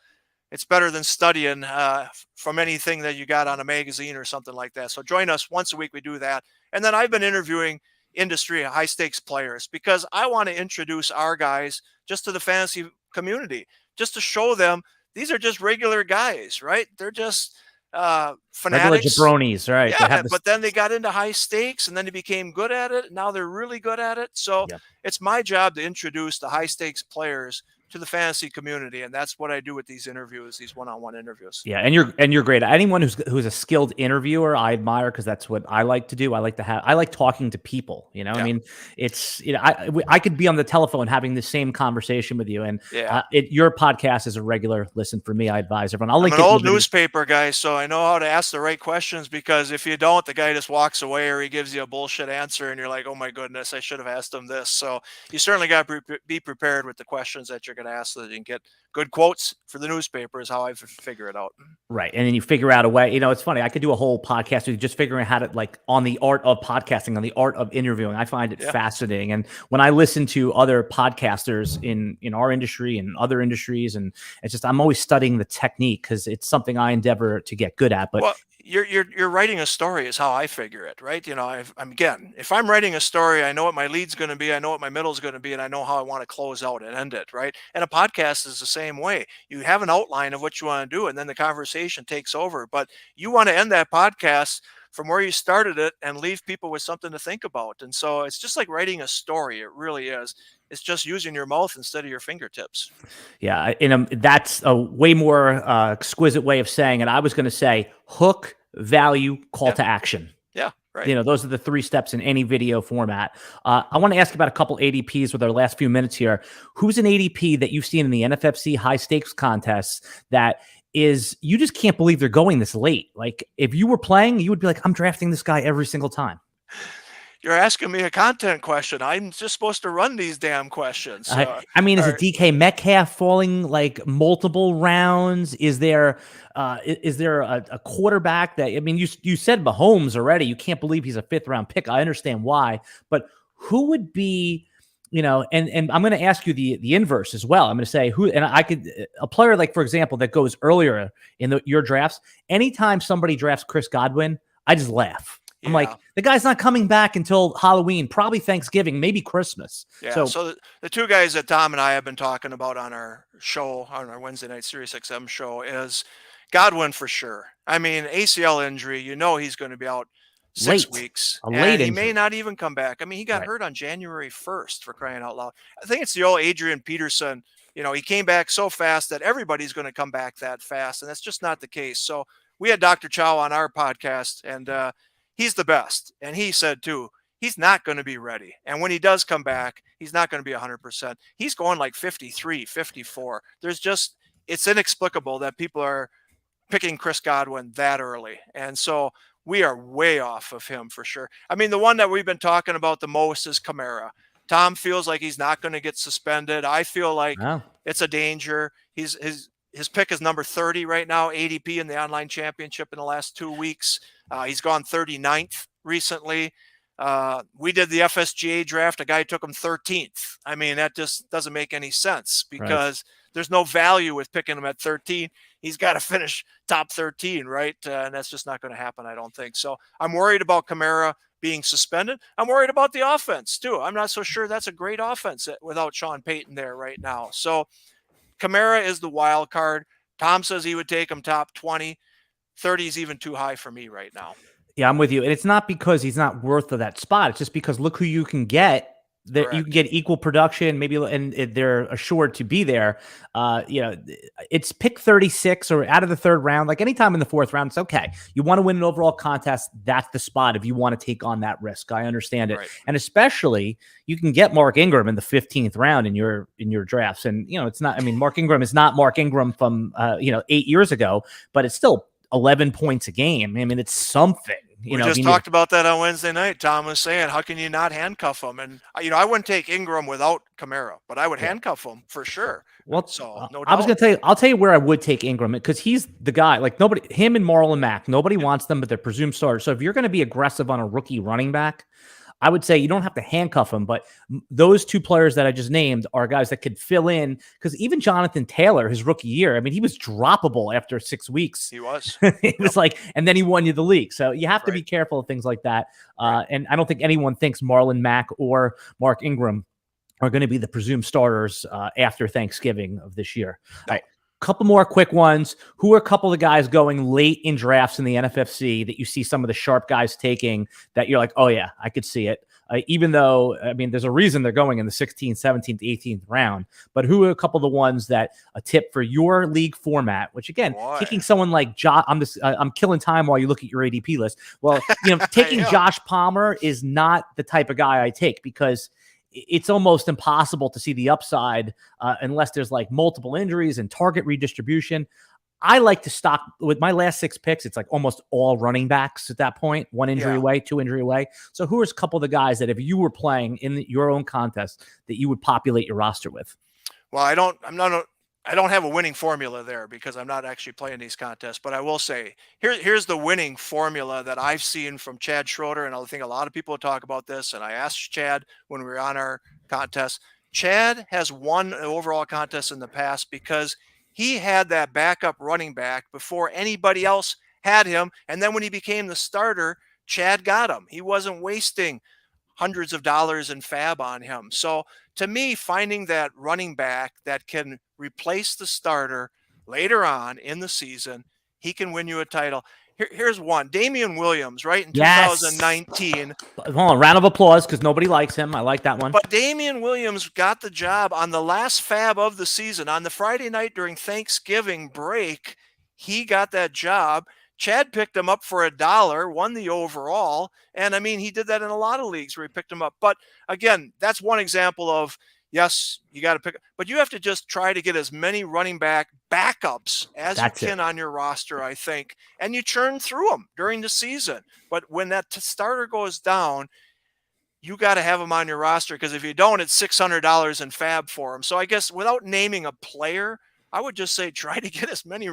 it's better than studying from anything that you got on a magazine or something like that. So join us once a week. We do that. And then I've been interviewing industry high stakes players because I want to introduce our guys just to the fantasy community, just to show them these are just regular guys, right? They're just fanatics. Regular jabronis, right? Yeah, but then they got into high stakes and then they became good at it. Now they're really good at it. So it's my job to introduce the high stakes players to the fantasy community, and that's what I do with these interviews, these one-on-one interviews. Yeah, and you're great. Anyone who's a skilled interviewer, I admire because that's what I like to do. I like talking to people. I mean, it's I could be on the telephone having the same conversation with you, and your podcast is a regular listen for me. I advise everyone. I'm an old newspaper guy, so I know how to ask the right questions because if you don't, the guy just walks away or he gives you a bullshit answer, and you're like, oh my goodness, I should have asked him this. So you certainly got to be prepared with the questions that you're going to ask so that you can get good quotes for the newspaper is how I figure it out. Right. And then you figure out a way, it's funny. I could do a whole podcast with just figuring out how to on the art of podcasting, on the art of interviewing. I find it fascinating. And when I listen to other podcasters in our industry and other industries, and it's just, I'm always studying the technique because it's something I endeavor to get good at. But you're writing a story is how I figure it, right? If I'm writing a story, I know what my lead's going to be, I know what my middle is going to be, and I know how I want to close out and end it, right? And a podcast is the same way. You have an outline of what you want to do, and then the conversation takes over. But you want to end that podcast from where you started it and leave people with something to think about. And so it's just like writing a story. It really is. It's just using your mouth instead of your fingertips. Yeah, that's a way more exquisite way of saying it. I was going to say hook, value, call to action. Yeah, right. Those are the 3 steps in any video format. I want to ask about a couple ADPs with our last few minutes here. Who's an ADP that you've seen in the NFFC high stakes contests that is you just can't believe they're going this late? Like if you were playing, you would be like, I'm drafting this guy every single time. You're asking me a content question. I'm just supposed to run these damn questions. I mean, is it DK Metcalf falling like multiple rounds? Is there a quarterback that, I mean, you said Mahomes already. You can't believe he's a 5th round pick. I understand why, but who would be, and I'm going to ask you the inverse as well. I'm going to say a player like, for example, that goes earlier in your drafts. Anytime somebody drafts Chris Godwin, I just laugh. I'm like, the guy's not coming back until Halloween, probably Thanksgiving, maybe Christmas. Yeah. So the 2 guys that Tom and I have been talking about on our show, on our Wednesday night Sirius XM show, is Godwin for sure. I mean, ACL injury, he's going to be out 6 weeks. And he may not even come back. I mean, he got hurt on January 1st, for crying out loud. I think it's the old Adrian Peterson. He came back so fast that everybody's going to come back that fast, and that's just not the case. So we had Dr. Chow on our podcast, and he's the best. And he said, too, he's not going to be ready. And when he does come back, he's not going to be 100%. He's going like 53, 54. It's inexplicable that people are picking Chris Godwin that early. And so we are way off of him for sure. I mean, the one that we've been talking about the most is Kamara. Tom feels like he's not going to get suspended. I feel like it's a danger. His pick is number 30 right now, ADP in the online championship in the last 2 weeks. He's gone 39th recently. We did the FSGA draft. A guy took him 13th. I mean, that just doesn't make any sense because there's no value with picking him at 13. He's got to finish top 13, right? And that's just not going to happen, I don't think. So I'm worried about Kamara being suspended. I'm worried about the offense, too. I'm not so sure that's a great offense without Sean Payton there right now. So Kamara is the wild card. Tom says he would take him top 20. 30 is even too high for me right now. Yeah, I'm with you. And it's not because he's not worth of that spot. It's just because look who you can get. That you can get equal production, maybe, and they're assured to be there. It's pick 36 or out of the third round. Like anytime in the fourth round, it's okay. You want to win an overall contest, that's the spot if you want to take on that risk. I understand it. Right. And especially you can get Mark Ingram in the 15th round in your drafts. And, it's not, Mark Ingram is not Mark Ingram from, 8 years ago, but it's still 11 points a game. It's something. We just talked about that on Wednesday night. Tom was saying, how can you not handcuff him? And, I wouldn't take Ingram without Kamara, but I would handcuff him for sure. Well, so no doubt. I was going to tell you, I'll tell you where I would take Ingram because he's the guy. Like him and Marlon Mack, nobody wants them, but they're presumed starters. So if you're going to be aggressive on a rookie running back, I would say you don't have to handcuff him, but those two players that I just named are guys that could fill in because even Jonathan Taylor, his rookie year, he was droppable after 6 weeks. He was. It was like, and then he won you the league. So you have to be careful of things like that. And I don't think anyone thinks Marlon Mack or Mark Ingram are going to be the presumed starters after Thanksgiving of this year. No. All right. Couple more quick ones. Who are a couple of guys going late in drafts in the NFFC that you see some of the sharp guys taking that you're like, oh yeah, I could see it. Even though, there's a reason they're going in the 16th, 17th, 18th round, but who are a couple of the ones that a tip for your league format, which again, taking someone like Josh, I'm killing time while you look at your ADP list. Well, taking Josh Palmer is not the type of guy I take because it's almost impossible to see the upside unless there's like multiple injuries and target redistribution. I like to stock with my last 6 picks. It's like almost all running backs at that point, 1 injury away, 2 injury away. So who is a couple of the guys that if you were playing in your own contest that you would populate your roster with? Well, I don't have a winning formula there because I'm not actually playing these contests, but I will say here's the winning formula that I've seen from Chad Schroeder. And I think a lot of people talk about this. And I asked Chad when we were on our contest, Chad has won an overall contest in the past because he had that backup running back before anybody else had him. And then when he became the starter, Chad got him. He wasn't wasting hundreds of dollars in fab on him. So to me, finding that running back that can replace the starter later on in the season, he can win you a title. Here's one. Damian Williams, right, in 2019. Hold on, round of applause because nobody likes him. I like that one. But Damian Williams got the job on the last fab of the season. On the Friday night during Thanksgiving break, he got that job. Chad picked him up for $1, won the overall. And, he did that in a lot of leagues where he picked him up. But, again, that's one example of, yes, you got to pick, but you have to just try to get as many running back backups as you can on your roster, I think. And you churn through them during the season. But when that starter goes down, you got to have them on your roster because if you don't, it's $600 in fab for them. So I guess without naming a player, I would just say try to get as many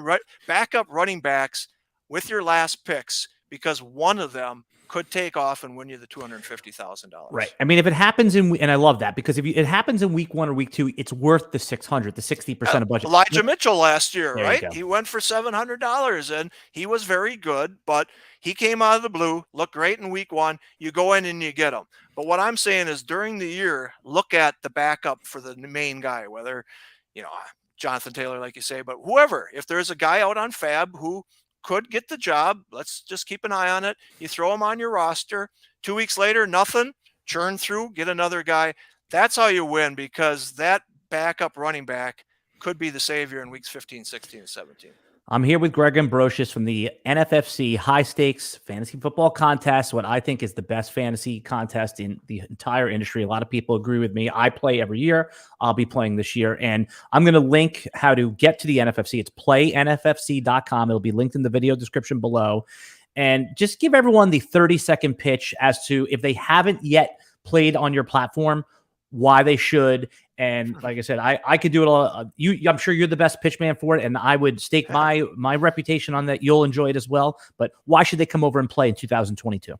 backup running backs with your last picks because one of them could take off and win you the $250,000. Right. If it happens and I love that because if it happens in week 1 or week 2, it's worth the 600, the 60% of budget. Elijah Mitchell last year, right? He went for $700 and he was very good, but he came out of the blue, looked great in week 1. You go in and you get him. But what I'm saying is during the year, look at the backup for the main guy, whether, Jonathan Taylor, like you say, but whoever, if there's a guy out on fab who could get the job, let's just keep an eye on it. You throw him on your roster. 2 weeks later, nothing. Churn through, get another guy. That's how you win because that backup running back could be the savior in weeks 15, 16, and 17. I'm here with Greg Ambrosius from the NFFC High Stakes Fantasy Football Contest, what I think is the best fantasy contest in the entire industry. A lot of people agree with me. I play every year. I'll be playing this year. And I'm going to link how to get to the NFFC. It's playnffc.com. It'll be linked in the video description below. And just give everyone the 30-second pitch as to if they haven't yet played on your platform, why they should. And like I said, I could do it all. I'm sure you're the best pitch man for it. And I would stake my reputation on that. You'll enjoy it as well. But why should they come over and play in 2022?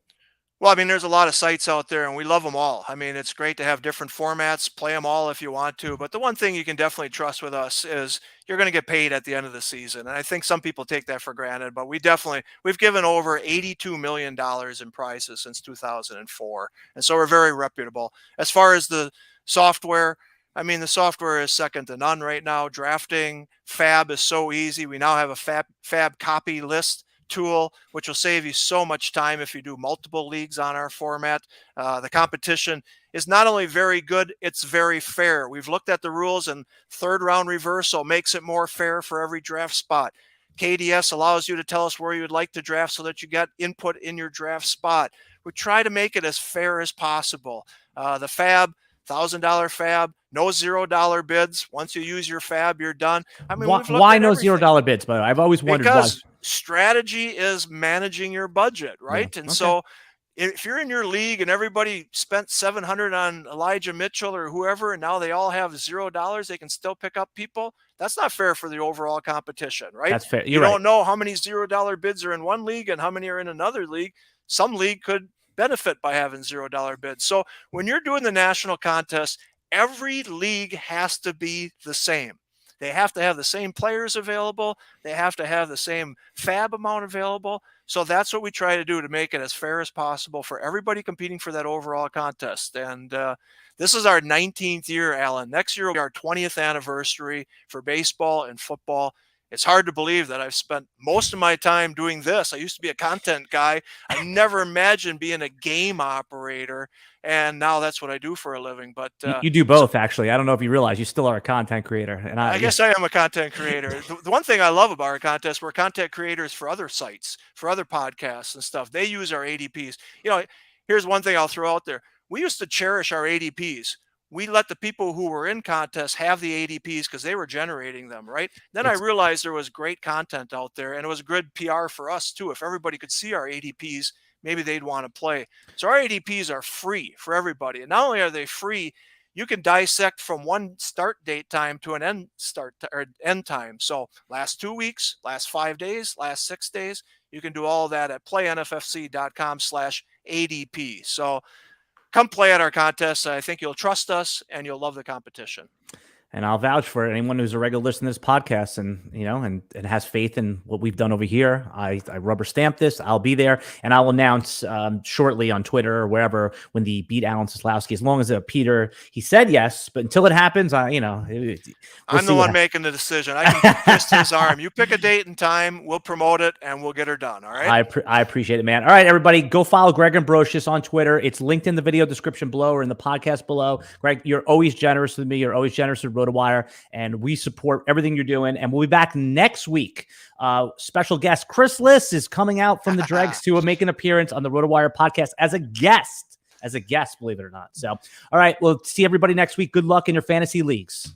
Well, there's a lot of sites out there and we love them all. It's great to have different formats, play them all if you want to. But the one thing you can definitely trust with us is you're going to get paid at the end of the season. And I think some people take that for granted, but we've given over $82 million in prizes since 2004. And so we're very reputable. As far as the software, I mean, the software is second to none right now. Drafting Fab is so easy. We now have a Fab copy list tool, which will save you so much time if you do multiple leagues on our format. The competition is not only very good, it's very fair. We've looked at the rules, and third round reversal makes it more fair for every draft spot. KDS allows you to tell us where you would like to draft so that you get input in your draft spot. We try to make it as fair as possible. The Fab, $1,000 Fab, no $0 bids. Once you use your Fab, you're done. I mean, why no $0 bids? But I've always wondered because why. Strategy is managing your budget, right? Yeah. And so if you're in your league and everybody spent $700 on Elijah Mitchell or whoever, and now they all have $0, they can still pick up people. That's not fair for the overall competition, right? That's fair. You don't know how many $0 bids are in one league and how many are in another league. Some league could benefit by having $0 bids. So when you're doing the national contest, every league has to be the same. They have to have the same players available. They have to have the same Fab amount available. So that's what we try to do to make it as fair as possible for everybody competing for that overall contest. And this is our 19th year, Alan. Next year will be our 20th anniversary for baseball and football. It's hard to believe that I've spent most of my time doing this. I used to be a content guy. I never imagined being a game operator, and now that's what I do for a living. But you do both, actually. I don't know if you realize you still are a content creator. And I guess I am a content creator. The one thing I love about our contest, we're content creators for other sites, for other podcasts and stuff. They use our ADPs. You know, here's one thing I'll throw out there. We used to cherish our ADPs. We let the people who were in contests have the ADPs because they were generating them, right? Then I realized there was great content out there, and it was good PR for us too. If everybody could see our ADPs, maybe they'd want to play. So our ADPs are free for everybody. And not only are they free, you can dissect from one start date time to an end time. So last 2 weeks, last 5 days, last 6 days, you can do all that at playnffc.com/ADP. So come play at our contest. I think you'll trust us and you'll love the competition. And I'll vouch for anyone who's a regular listener to this podcast and, you know, and has faith in what we've done over here. I rubber stamp this. I'll be there, and I'll announce shortly on Twitter or wherever when the beat Alan Seslowsky, as long as Peter, he said yes, but until it happens, I'm the one making the decision. I can twist his arm. You pick a date and time, we'll promote it and we'll get her done. All right. I appreciate it, man. All right, everybody, go follow Greg Ambrosius on Twitter. It's linked in the video description below or in the podcast below. Greg, you're always generous with me. You're always generous with RotoWire, and we support everything you're doing. And we'll be back next week. Special guest Chris Liss is coming out from the dregs to make an appearance on the RotoWire podcast as a guest, believe it or not. So, all right, we'll see everybody next week. Good luck in your fantasy leagues.